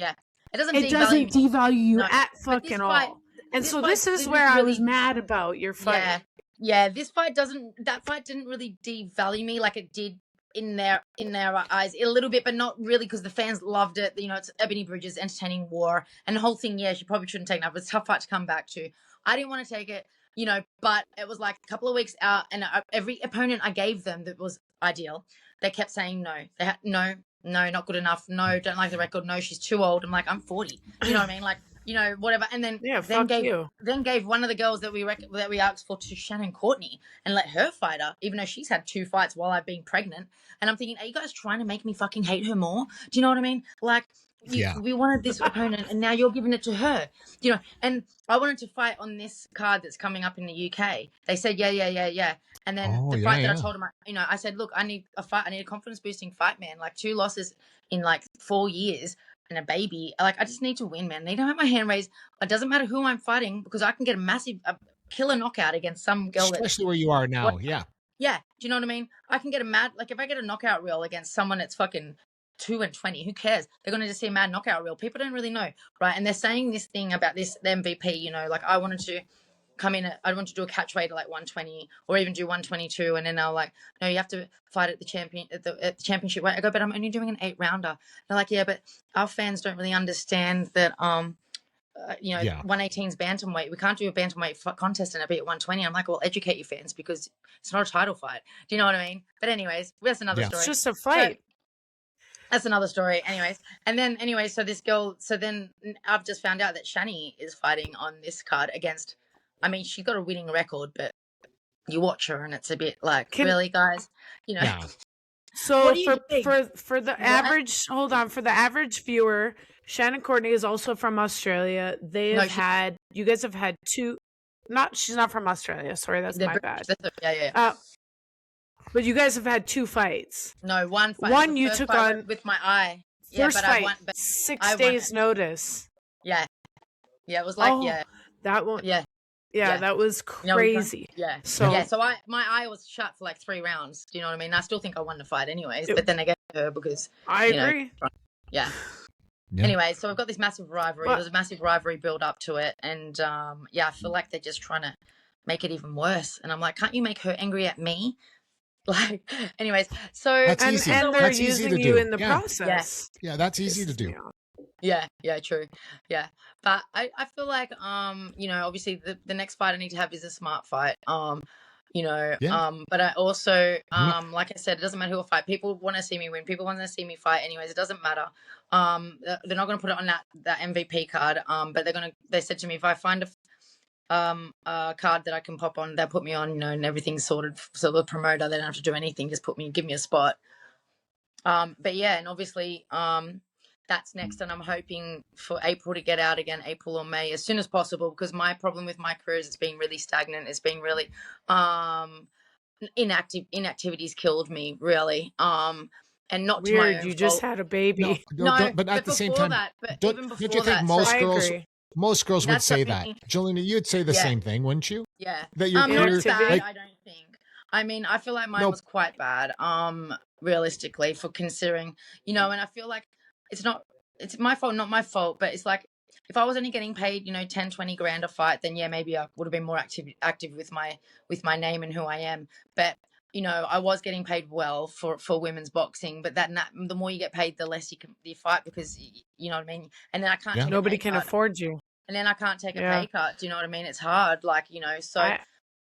It doesn't devalue you at fucking all. And so this is where I was mad about your fight. Yeah. That fight didn't really devalue me like it did in their eyes a little bit, but not really, because the fans loved it. You know, it's Ebanie Bridges, entertaining war, and the whole thing. Yeah, she probably shouldn't take it up. It's a tough fight to come back to. I didn't want to take it, you know, but it was like a couple of weeks out, and every opponent I gave them that was ideal, they kept saying no. They had no, not good enough. No, don't like the record. No, she's too old. I'm like, I'm 40. You know what I mean? Like, you know, whatever. And then gave one of the girls that we asked for to Shannon Courtney and let her fight her, even though she's had 2 fights while I've been pregnant. And I'm thinking, are you guys trying to make me fucking hate her more? Do you know what I mean? Like, we wanted this opponent, and now you're giving it to her. You know, and I wanted to fight on this card that's coming up in the UK. They said, yeah. And then the fight that I told them, you know, I said, look, I need a fight. I need a confidence boosting fight, man. Like 2 losses in like 4 years. And a baby, like I just need to win, man. I need to have my hand raised. It doesn't matter who I'm fighting, because I can get a killer knockout against some girl. Especially where you are now, Yeah. Do you know what I mean? I can get if I get a knockout reel against someone that's fucking 2-20, who cares? They're going to just see a mad knockout reel. People don't really know, right? And they're saying this thing about the MVP, you know, like I wanted to come in, I want to do a catch weight at like 120 or even do 122, and then they're like, no, you have to fight at the championship weight. I go, but I'm only doing an 8-rounder. They're like, yeah, but our fans don't really understand that 118's bantamweight. We can't do a bantamweight contest and it be at 120. I'm like, well, educate your fans, because it's not a title fight. Do you know what I mean? But anyways, that's another story. It's just a fight. That's another story. Anyways. And then so this girl, so then I've just found out that Shani is fighting on this card against, I mean, she's got a winning record, but you watch her and it's a bit like, really, guys? You know. Yeah. So for the average, hold on, for the average viewer, Shannon Courtney is also from Australia. You guys have had 2. She's not from Australia. Sorry, that's my bad. But you guys have had 2 fights. No, one fight. One you took on with my eye. First but fight, I won. But 6 I won days it. notice. Yeah, it was like Oh, that one. yeah. Yeah, that was crazy. Yeah. So my eye was shut for like 3 rounds. Do you know what I mean? I still think I won the fight anyways, but then I gave her because I agree. Yeah. Anyway, so we've got this massive rivalry. There's a massive rivalry build up to it, and I feel like they're just trying to make it even worse. And I'm like, can't you make her angry at me? Like, anyways, so that's easy. And they're that's using easy to you do. in the process. Yeah, that's easy to do. Yeah, true. Yeah. But I feel like obviously the next fight I need to have is a smart fight. But I also like I said, it doesn't matter who I fight. People want to see me win. People want to see me fight anyways. It doesn't matter. They're not going to put it on that MVP card. But they said to me, if I find a card that I can pop on, they'll put me on, and everything's sorted. So the promoter, they don't have to do anything, just give me a spot. But yeah, and obviously that's next, and I'm hoping for April to get out again, April or May, as soon as possible, because my problem with my career is it's been really stagnant. It's been really inactivity's killed me, really. And not to my own you just had a baby. No, but at the same time, don't you think most girls would say that? Jelena, you'd say the same thing, wouldn't you? Yeah. That you're bad, I don't think. I mean, I feel like mine was quite bad, realistically, for considering, and I feel like it's my fault, not my fault, but it's like, if I was only getting paid, 10, 20 grand a fight, then yeah, maybe I would have been more active with my name and who I am. But, I was getting paid well for women's boxing, but the more you get paid, the less you fight, because you know what I mean? And then I can't take nobody can afford you. And then I can't take a pay cut. Do you know what I mean? It's hard,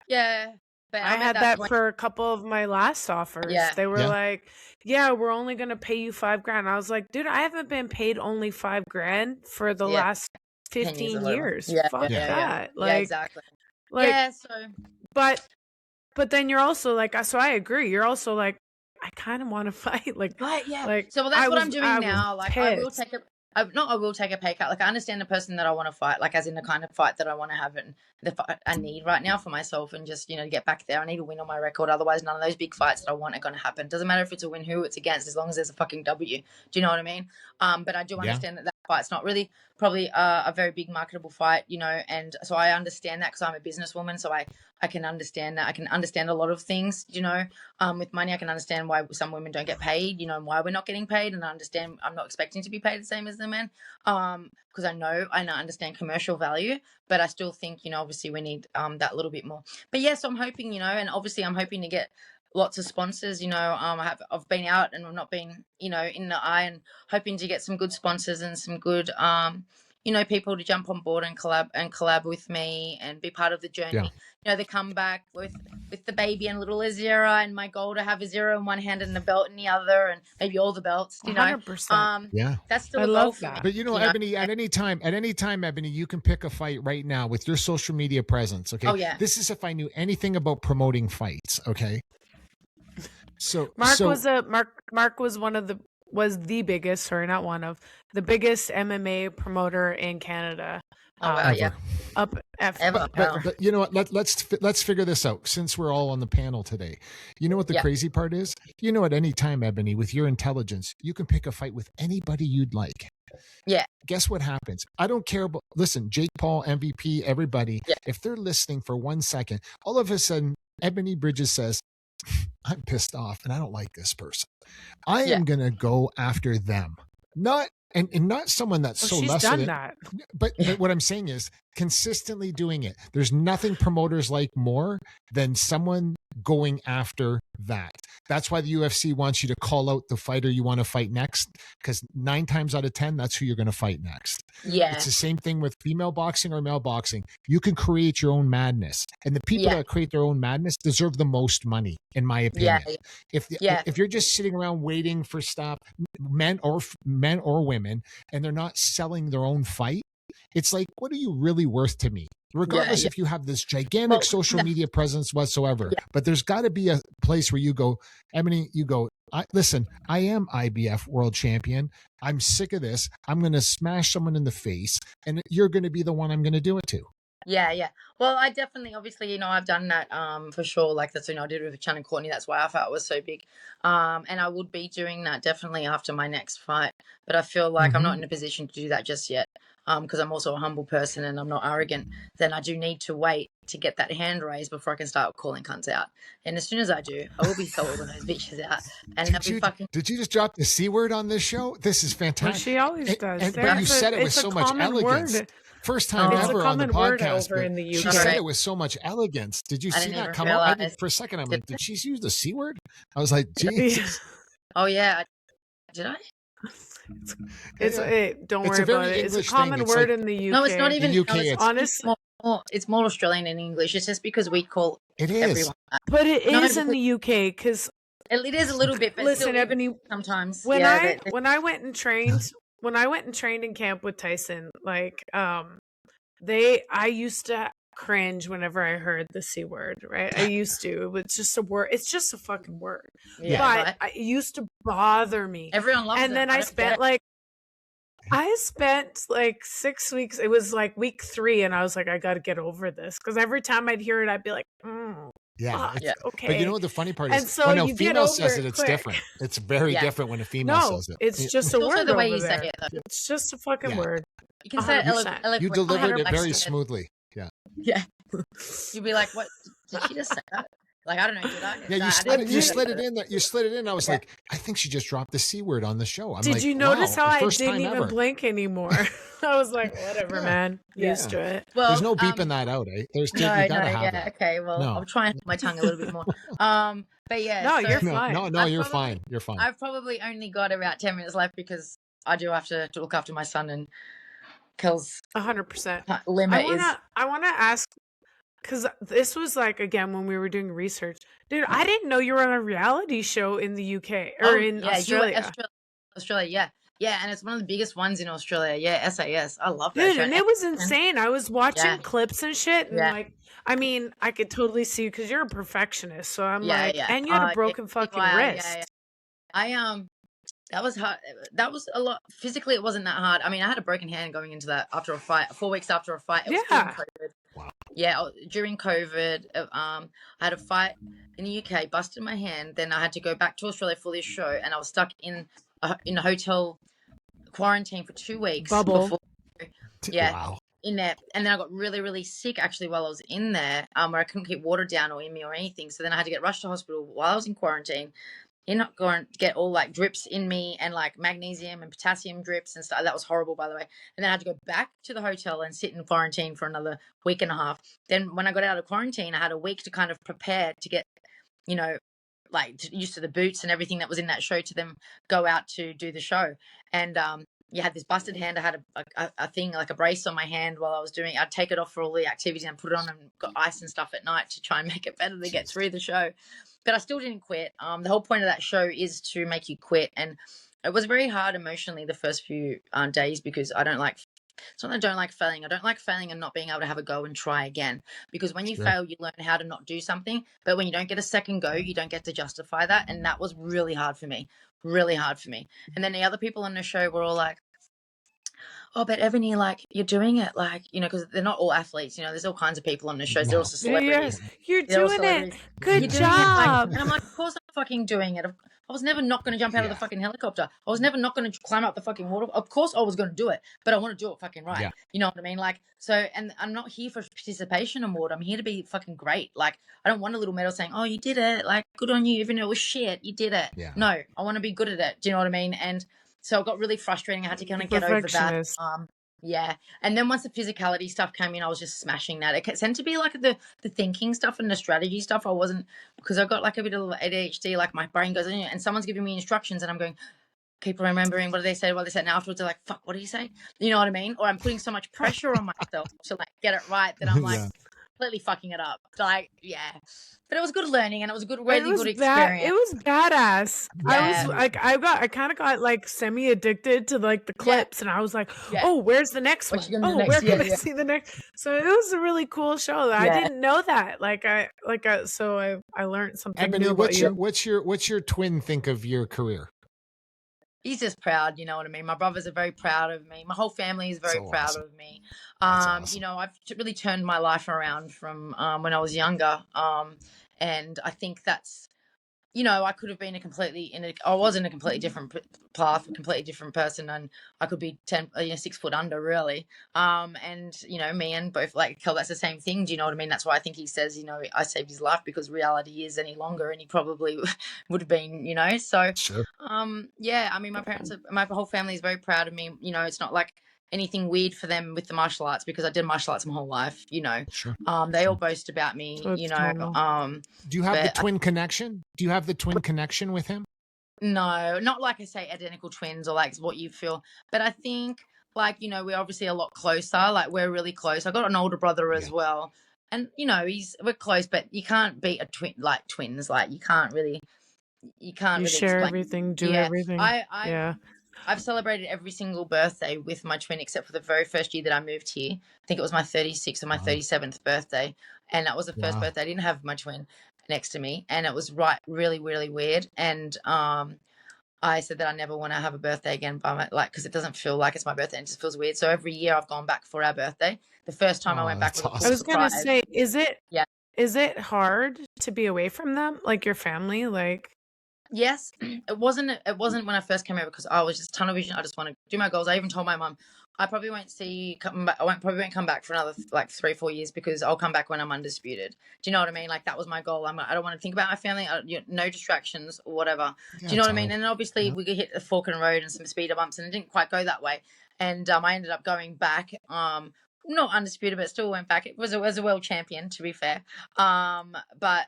yeah. But I had that for a couple of my last offers. Yeah. They were like, we're only going to pay you $5,000. I was like, dude, I haven't been paid only $5,000 for the last 15 years. Fuck that. Like, exactly. But then you're also like, so I agree. You're also like, I kind of want to fight. Like, so that's what I'm doing now. Like, I will take a pay cut. Like, I understand the person that I want to fight, like, as in the kind of fight that I want to have and the fight I need right now for myself, and just, to get back there. I need a win on my record. Otherwise, none of those big fights that I want are going to happen. Doesn't matter if it's a win, who it's against, as long as there's a fucking W. Do you know what I mean? But I do understand that fight's not really probably a very big marketable fight, and so I understand that because I'm a businesswoman, so I can understand that. I can understand a lot of things, with money. I can understand why some women don't get paid, and why we're not getting paid, and I understand I'm not expecting to be paid the same as the men, because I understand commercial value, but I still think, obviously we need that little bit more. But yes, I'm hoping, and obviously I'm hoping to get lots of sponsors. I've been out and I've not been, in the eye, and hoping to get some good sponsors and some good people to jump on board and collab with me and be part of the journey. They come back with the baby and little Azira, and my goal to have Azira in one hand and the belt in the other, and maybe all the belts, 100%. That's still a goal for me. But Ebony, at any time, Ebony, you can pick a fight right now with your social media presence. Okay. Oh yeah. This is if I knew anything about promoting fights. Okay. So Mark was the biggest, sorry, not one of the biggest MMA promoter in Canada. Ever. But you know what? Let's figure this out, since we're all on the panel today. You know what the crazy part is? At any time, Ebony, with your intelligence, you can pick a fight with anybody you'd like. Yeah. Guess what happens? I don't care about. Listen, Jake Paul, MVP, everybody. Yeah. If they're listening for 1 second, all of a sudden, Ebanie Bridges says, I'm pissed off and I don't like this person. I am going to go after them. Not someone that's so less done than that. But what I'm saying is consistently doing it. There's nothing promoters like more than someone going after that. That's why the UFC wants you to call out the fighter you want to fight next, because 9 times out of 10, that's who you're going to fight next. Yeah. It's the same thing with female boxing or male boxing. You can create your own madness. And the people that create their own madness deserve the most money, in my opinion. If you're just sitting around waiting for stuff, men or women, and they're not selling their own fight, it's like, what are you really worth to me? Regardless if you have this gigantic social media presence whatsoever. But there's got to be a place where you go, Ebony, listen, I am IBF world champion. I'm sick of this. I'm going to smash someone in the face, and you're going to be the one I'm going to do it to. Yeah. Well, I definitely, obviously, I've done that for sure. Like, that's what I did with Chan and Courtney. That's why I felt it was so big. And I would be doing that definitely after my next fight. but I feel like I'm not in a position to do that just yet. Because I'm also a humble person and I'm not arrogant, then I do need to wait to get that hand raised before I can start calling cunts out. And as soon as I do, I will be calling those bitches out. And did you just drop the C word on this show? This is fantastic. Well, she always does. But you said it with so much elegance. First time ever on the podcast. Over in the UK. She said it with so much elegance. Did you see that come up? For a second, I'm like, did she use the C word? I was like, Jesus. Oh, yeah. Did I? Don't worry about it. It's a common word in the UK. No, it's not even in the UK. It's honestly it's more Australian in English. It's just because we call everyone that. But it is in the UK because it is a little bit. But listen, Ebony. Sometimes when I went and trained in camp with Tyson, like I used to cringe whenever I heard the C word, right? I used to. It was just a word. It's just a fucking word. Yeah, but it used to bother me. Everyone loves it. And then I spent like 6 weeks. It was like week 3, and I was like, I got to get over this because every time I'd hear it, I'd be like, okay. But you know what the funny part is? And so when a female says it, it's different. It's very different when a female says it. It's just a word. The way you say it. It's just a fucking word. You can say it. You delivered it very smoothly. Yeah. You'd be like, what? Did she just say that? Like, I don't know. Did I? Yeah, you slid it in there. You slid it in. I was like, I think she just dropped the C word on the show. Did you notice how I didn't even blink anymore? I was like, whatever, man. Used to it. Well, there's no beeping that out, eh? You gotta have that. Okay, well, I'll try and hold my tongue a little bit more. But yeah. No, you're fine. No, you're fine. You're fine. I've probably only got about 10 minutes left because I do have to look after my son and Kell's 100% limit I want to ask, because this was like, again, when we were doing research, dude, I didn't know you were on a reality show in the UK or in Australia. Australia, yeah, and it's one of the biggest ones in Australia. Yeah, SAS. I love that dude, show. and it was insane. I was watching clips and shit, and like, I mean, I could totally see you because you're a perfectionist. So I'm and you had a broken fucking wrist. That was hard. That was a lot. Physically, it wasn't that hard. I mean, I had a broken hand going into that after a fight, 4 weeks after a fight. It was during COVID. Wow. Yeah, during COVID, I had a fight in the UK, busted my hand. Then I had to go back to Australia for this show, and I was stuck in a hotel quarantine for 2 weeks. Bubble. Wow. In there, and then I got really, really sick actually while I was in there, where I couldn't keep water down or in me or anything. So then I had to get rushed to hospital while I was in quarantine. You're not going to get all like drips in me and like magnesium and potassium drips and stuff. That was horrible, by the way. And then I had to go back to the hotel and sit in quarantine for another week and a half. Then when I got out of quarantine, I had a week to kind of prepare to get, like used to the boots and everything that was in that show to then go out to do the show. And you had this busted hand. I had a thing like a brace on my hand while I was doing. I'd take it off for all the activities and put it on and got ice and stuff at night to try and make it better to get through the show. But I still didn't quit. The whole point of that show is to make you quit. And it was very hard emotionally the first few days because it's not that I don't like failing. I don't like failing and not being able to have a go and try again. Because when you fail, you learn how to not do something. But when you don't get a second go, you don't get to justify that. And that was really hard for me. Really hard for me. And then the other people on the show were all like, oh, but Ebony, like, you're doing it, like, because they're not all athletes, there's all kinds of people on the shows. They're also celebrities. You're doing it. Good job. And I'm like, of course I'm fucking doing it. I was never not going to jump out of the fucking helicopter. I was never not going to climb up the fucking water. Of course I was going to do it, but I want to do it fucking right. Yeah. You know what I mean? Like, so, and I'm not here for participation award. I'm here to be fucking great. Like, I don't want a little medal saying, oh, you did it. Like, good on you. Even though it was shit, you did it. Yeah. No, I want to be good at it. Do you know what I mean? And so it got really frustrating. I had to kind of get over that. Yeah. And then once the physicality stuff came in, I was just smashing that. It tended to be like the thinking stuff and the strategy stuff. I wasn't, because I've got like a bit of ADHD, like my brain goes in and someone's giving me instructions and I'm going, keep remembering what they said, and afterwards they're like, fuck, what did he say? You know what I mean? Or I'm putting so much pressure on myself to like get it right that I'm like completely fucking it up. Like, yeah. But it was good learning and it was a good, really good experience. It was badass. Yeah. I was like, I kind of got like semi addicted to like the clips and I was like, oh, where's the next one? Oh, where can I see the next? So it was a really cool show. I didn't know that. So I learned something Ebony, new about you. What's your twin think of your career? He's just proud, you know what I mean? My brothers are very proud of me. My whole family is very proud of me. Awesome. I've really turned my life around from when I was younger. And I think that's I could have been I was in a completely different path, a completely different person, and I could be 6 foot under, really. And me and both, like Kell, that's the same thing. Do you know what I mean? That's why I think he says, I saved his life, because reality is any longer, and he probably would have been, So, Sure. yeah. I mean, my whole family is very proud of me. It's not like anything weird for them with the martial arts, because I did martial arts my whole life. Sure. They all boast about me. So it's normal. Do you have the twin connection? Do you have the twin connection with him? No, not like I say identical twins or like what you feel, but I think like we're obviously a lot closer. Like we're really close. I got an older brother as well, and we're close, but you can't beat a twin like twins. Like you can't really share everything, do everything. I've celebrated every single birthday with my twin, except for the very first year that I moved here. I think it was my 36th or my 37th birthday, and that was the first birthday I didn't have my twin next to me, and it was really, really weird. And I said that I never want to have a birthday again because it doesn't feel like it's my birthday, and it just feels weird. So every year I've gone back for our birthday. The first time I went back was awesome. I was gonna say, is it hard to be away from them, like your family, like? Yes, it wasn't when I first came over, because I was just tunnel vision. I just want to do my goals. I even told my mum I probably won't come back for another like 3-4 years, because I'll come back when I'm undisputed. Do you know what I mean? Like that was my goal. I don't want to think about my family. No distractions or whatever. Do you know what I mean? And then obviously we could hit a fork in the road and some speeder bumps, and it didn't quite go that way. And I ended up going back. Not undisputed, but still went back. It was a world champion, to be fair. But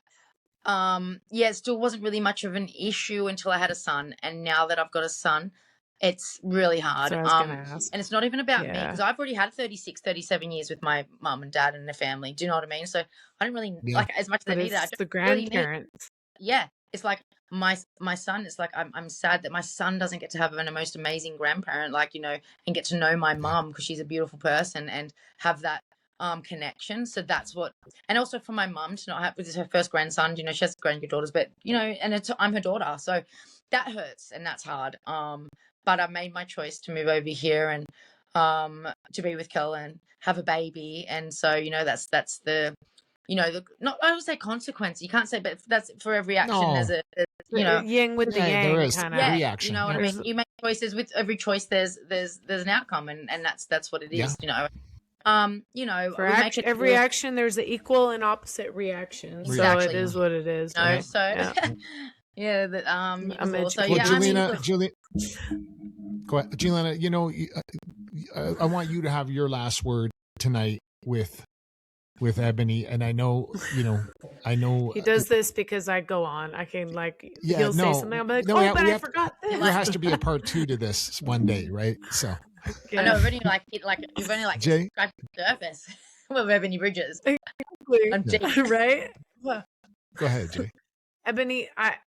it still wasn't really much of an issue until I had a son, and now that I've got a son, it's really hard. So I was gonna ask. And it's not even about me, because I've already had 37 years with my mum and dad and their family. Do you know what I mean? So I don't really like as much as I need it. It's the grandparents. It's like my son. It's like I'm sad that my son doesn't get to have a most amazing grandparent, and get to know my mum, because she's a beautiful person, and have that connection. So that's what, and also for my mum to not have, this is her first grandson, she has granddaughters, but and I'm her daughter, so that hurts and that's hard. But I made my choice to move over here and to be with Kell and have a baby, and so that's the not, I would say consequence, you can't say, but that's for every action there's a yin with the yang, there is kind of reaction. You know what I mean? You make choices. With every choice there's an outcome, and that's what it is. For every action there's an equal and opposite reaction. Exactly. So it is what it is. Juliana, I want you to have your last word tonight with Ebony, and I know he does this because I go on. I can he'll say something. I'm like, I forgot this. There has to be a part 2 to this one day, right? So. I know, I've only you've only Jay? scratched the surface with Ebanie Bridges. Exactly. Right? Go ahead, Jay. Ebony,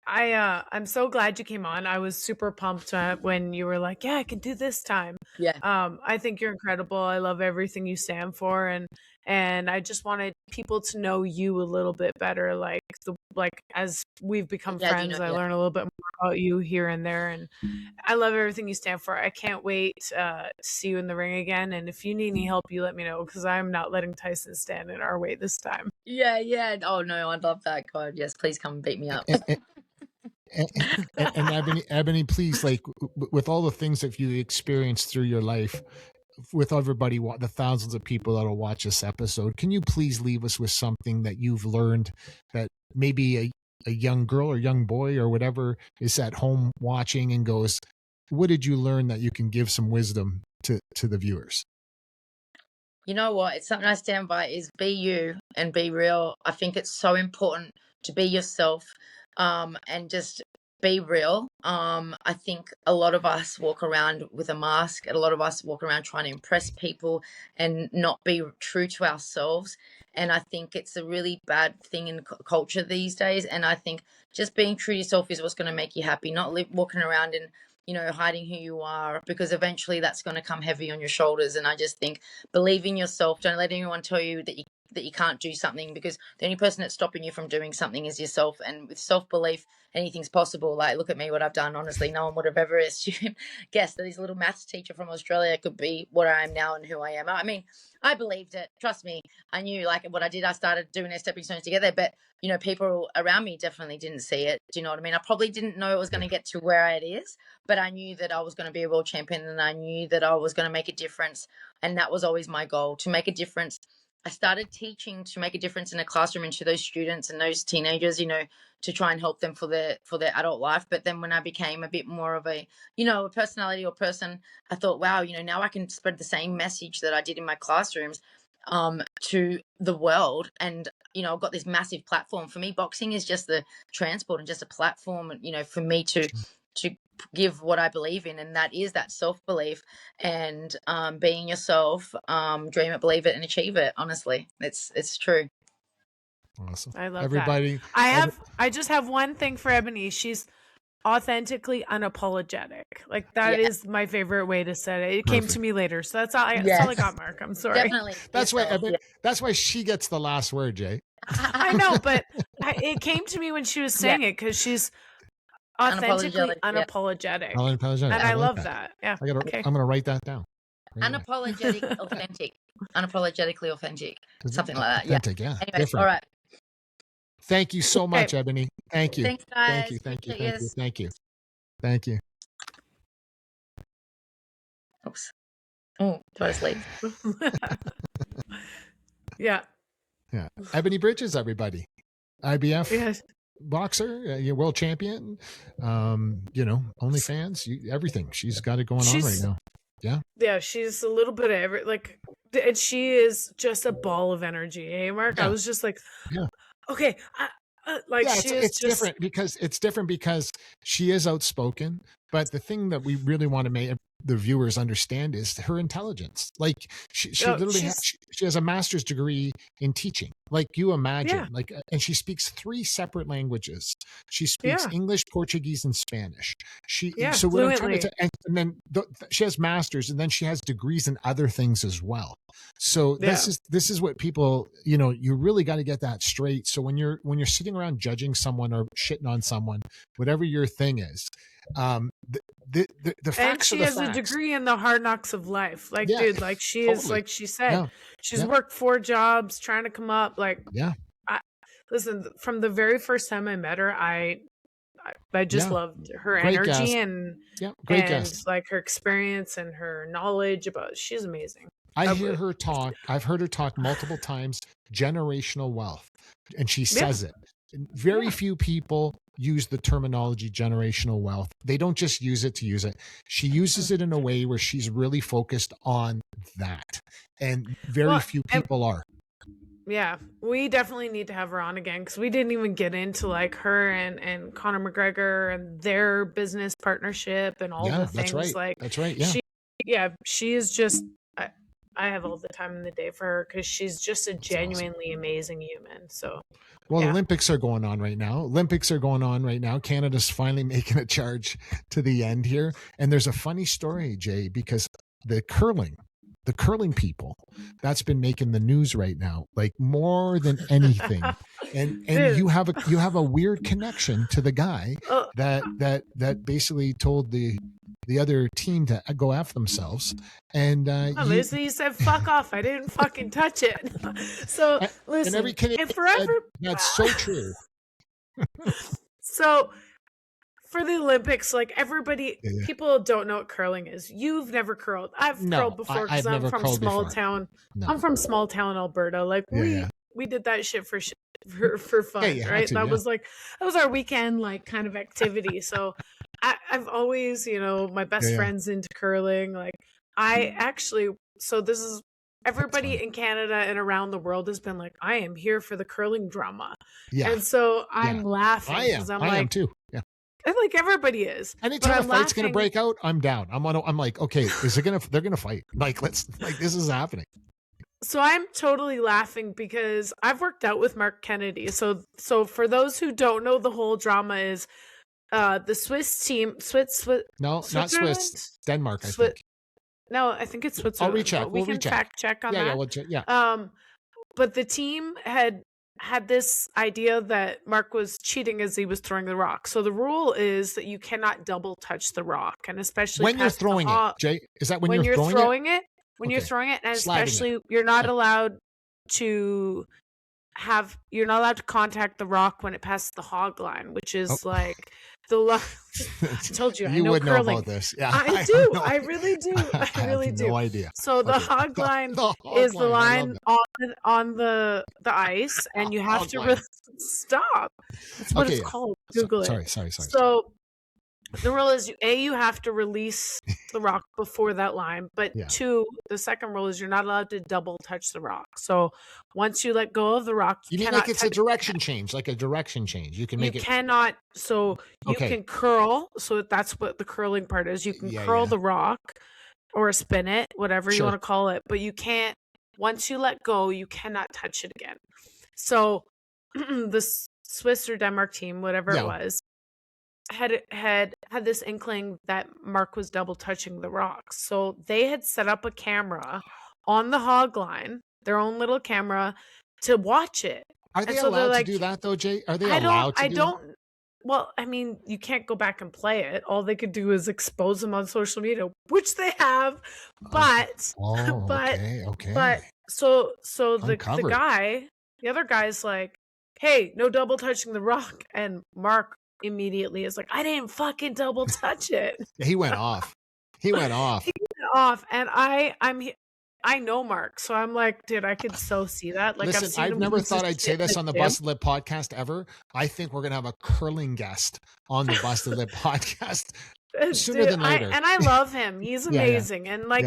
I'm so glad you came on. I was super pumped when you were like, I can do this time. Yeah. I think you're incredible. I love everything you stand for, and I just wanted people to know you a little bit better. Like as we've become friends, I learn a little bit more about you here and there, and I love everything you stand for. I can't wait to see you in the ring again. And if you need any help, you let me know, because I'm not letting Tyson stand in our way this time. Yeah. Oh no, I love that. God, yes, please come and beat me up. And Ebony, please, with all the things that you experienced through your life, with everybody, the thousands of people that'll watch this episode, can you please leave us with something that you've learned that maybe a young girl or young boy or whatever is at home watching and goes, what did you learn that you can give some wisdom to the viewers? You know what? It's something I stand by, is be you and be real. I think it's so important to be yourself, and just be real. I think a lot of us walk around with a mask, and a lot of us walk around trying to impress people and not be true to ourselves. And I think it's a really bad thing in culture these days. And I think just being true to yourself is what's going to make you happy, not walking around and hiding who you are, because eventually that's going to come heavy on your shoulders. And I just think, believe in yourself. Don't let anyone tell you that you that you can't do something, because the only person that's stopping you from doing something is yourself. And with self-belief, anything's possible. Like, look at me, what I've done. Honestly, no one would have ever guessed that this little maths teacher from Australia could be what I am now and who I am. I mean, I believed it. Trust me. I knew, like, what I did, I started doing their stepping stones together. But, you know, people around me definitely didn't see it. Do you know what I mean? I probably didn't know it was going to get to where it is, but I knew that I was going to be a world champion, and I knew that I was going to make a difference. And that was always my goal, to make a difference. I started teaching to make a difference in a classroom and to those students and those teenagers, you know, to try and help them for their adult life. But then when I became a bit more of a, you know, a personality or person, I thought, wow, you know, now I can spread the same message that I did in my classrooms to the world. And, you know, I've got this massive platform. For me, boxing is just the transport and just a platform, you know, for me to give what I believe in, and that is that self-belief and being yourself, dream it, believe it, and achieve it. Honestly, it's true. Awesome. I love everybody. That. I just have one thing for Ebony. She's authentically unapologetic. Like, that is my favorite way to say it. It came to me later, so that's all I got, Mark. I'm sorry. Definitely. That's why that's why she gets the last word, Jay. I know, but it came to me when she was saying it, because she's authentically unapologetic. Unapologetic. And I love that. Yeah. I'm gonna write that down. Unapologetic, authentic. Unapologetically authentic. Something like that. Authentic, yeah. Anyway, all right. Thank you so much, Ebony. Thank you. Thanks, guys. Thank you. Oops. Oh, try to sleep. Yeah. Ebanie Bridges, everybody. IBF. Yes. Boxer, you're world champion, you know, OnlyFans, everything. She's got it going on right now. Yeah, she's a little bit of and she is just a ball of energy. Hey, Mark, I was just like, okay, it's different because she is outspoken. But the thing that we really want to make the viewers understand is her intelligence. Like, she literally she has a master's degree in teaching. Like, you imagine, and she speaks 3 separate languages. She speaks English, Portuguese, and Spanish. So what I'm trying to, and then she has masters, and then she has degrees in other things as well. So this is what people, you know, you really got to get that straight. So when you're sitting around judging someone or shitting on someone, whatever your thing is, the facts and she has a degree in the hard knocks of life. Like, dude, like, she is, like she said, she's worked 4 jobs trying to come up. Like, listen, from the very first time I met her, I just loved her energy and like her experience and her knowledge about. She's amazing. I've heard her talk multiple times. Generational wealth, and she says it. Very few people use the terminology generational wealth. They don't just use it to use it. She uses it in a way where she's really focused on that, and very few people are. Yeah, we definitely need to have her on again, because we didn't even get into like her and Conor McGregor and their business partnership and all the things. That's right. Like, that's right. She is just. I have all the time in the day for her, because she's just a genuinely amazing human. So, Olympics are going on right now. Canada's finally making a charge to the end here. And there's a funny story, Jay, because the curling people, that's been making the news right now, like, more than anything. and you have a weird connection to the guy that basically told the other team to go F themselves. And you said, fuck off. I didn't fucking touch it. So listen, and every Canadian forever, that's so true. So for the Olympics, like, everybody, people don't know what curling is. You've never curled. I've curled before, because I'm from small town. I'm from small town Alberta. Like, we did that shit for fun, right? That was our weekend, like, kind of activity. So I've always, you know, my best friend's into curling. Like, this is everybody in Canada and around the world has been like, I am here for the curling drama. Yeah. And so I'm laughing, because I am too. Yeah. And like, everybody is. Anytime a fight's going to break out, I'm down. I'm like, okay, they're going to fight. Like, this is happening. So I'm totally laughing, because I've worked out with Mark Kennedy. So for those who don't know, the whole drama is the Swiss team. No, not Swiss. Denmark, I think. No, I think it's Switzerland. I'll recheck. We can fact check on that. We'll check. Yeah. but the team had this idea that Mark was cheating as he was throwing the rock. So the rule is that you cannot double touch the rock, and especially when you're throwing it, Jay. Is that when you're throwing it? When you're throwing it, and Sliding especially you're not allowed to contact the rock when it passes the hog line, which is like I told you, I know would curling. know about this. Yeah, I do. I really do. I really do. No idea. So the hog line is the line on the ice, and you have to stop. That's what it's called. Google it. Sorry. So the rule is you have to release the rock before that line, but two, the second rule is you're not allowed to double touch the rock. So once you let go of the rock, you mean like it's a direction change, like a direction change. You can make it. You cannot. So you can curl. So that's what the curling part is. You can curl the rock or spin it, whatever you want to call it. But you can't. Once you let go, you cannot touch it again. So the Swiss or Denmark team, whatever it was, had this inkling that Mark was double touching the rocks. So they had set up a camera on the hog line, their own little camera, to watch it. Are they allowed to do that though, Jay? Are they allowed to do that? Well, I mean, you can't go back and play it. All they could do is expose them on social media, which they have. But but so the other guy's like, hey, no double touching the rock, and Mark immediately is like, I didn't fucking double touch it. He went off. And I know Mark, so I'm like, dude, I could so see that. Like, listen, I've never thought I'd say this on the Busted Lip podcast ever. I think we're gonna have a curling guest on the Busted Lip podcast sooner than later. And I love him. He's amazing. And like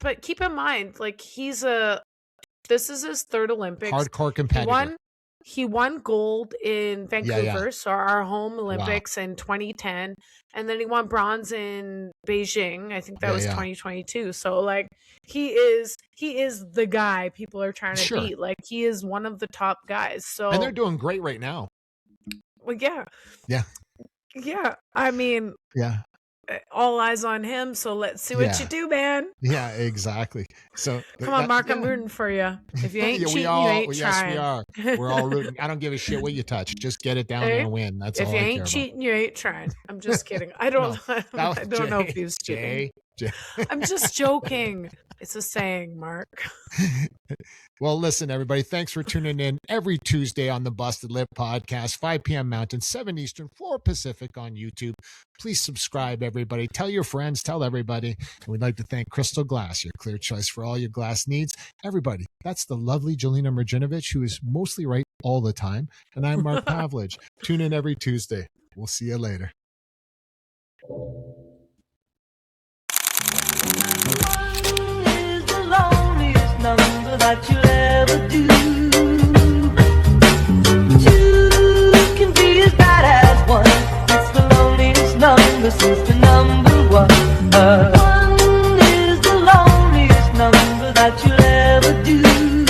but keep in mind, like this is his third Olympics. Hardcore competitor. He won gold in Vancouver, so our home Olympics in 2010, and then he won bronze in Beijing. I think that was 2022. So like he is the guy people are trying to beat. Like he is one of the top guys. So and they're doing great right now. Well, yeah. I mean, all eyes on him. So let's see what you do, man. Yeah, exactly. So come on, Mark, I'm rooting for you. If you ain't cheating, you ain't trying. Yes, we are. We're all rooting. I don't give a shit what you touch. Just get it down and win. That's all I care about. If you ain't cheating, you ain't trying. I'm just kidding. I don't know if he's cheating. I'm just joking. It's a saying, Mark. Well, listen, everybody. Thanks for tuning in every Tuesday on the Busted Lip podcast, 5 p.m. Mountain, 7 Eastern, 4 Pacific on YouTube. Please subscribe, everybody. Tell your friends, tell everybody. And we'd like to thank Crystal Glass, your clear choice for all your glass needs. Everybody, that's the lovely Jelena Marjinovic, who is mostly right all the time. And I'm Mark Pavlich. Tune in every Tuesday. We'll see you later. Number that you'll ever do. Two can be as bad as one. It's the loneliest number since the number one. One is the loneliest number that you'll ever do.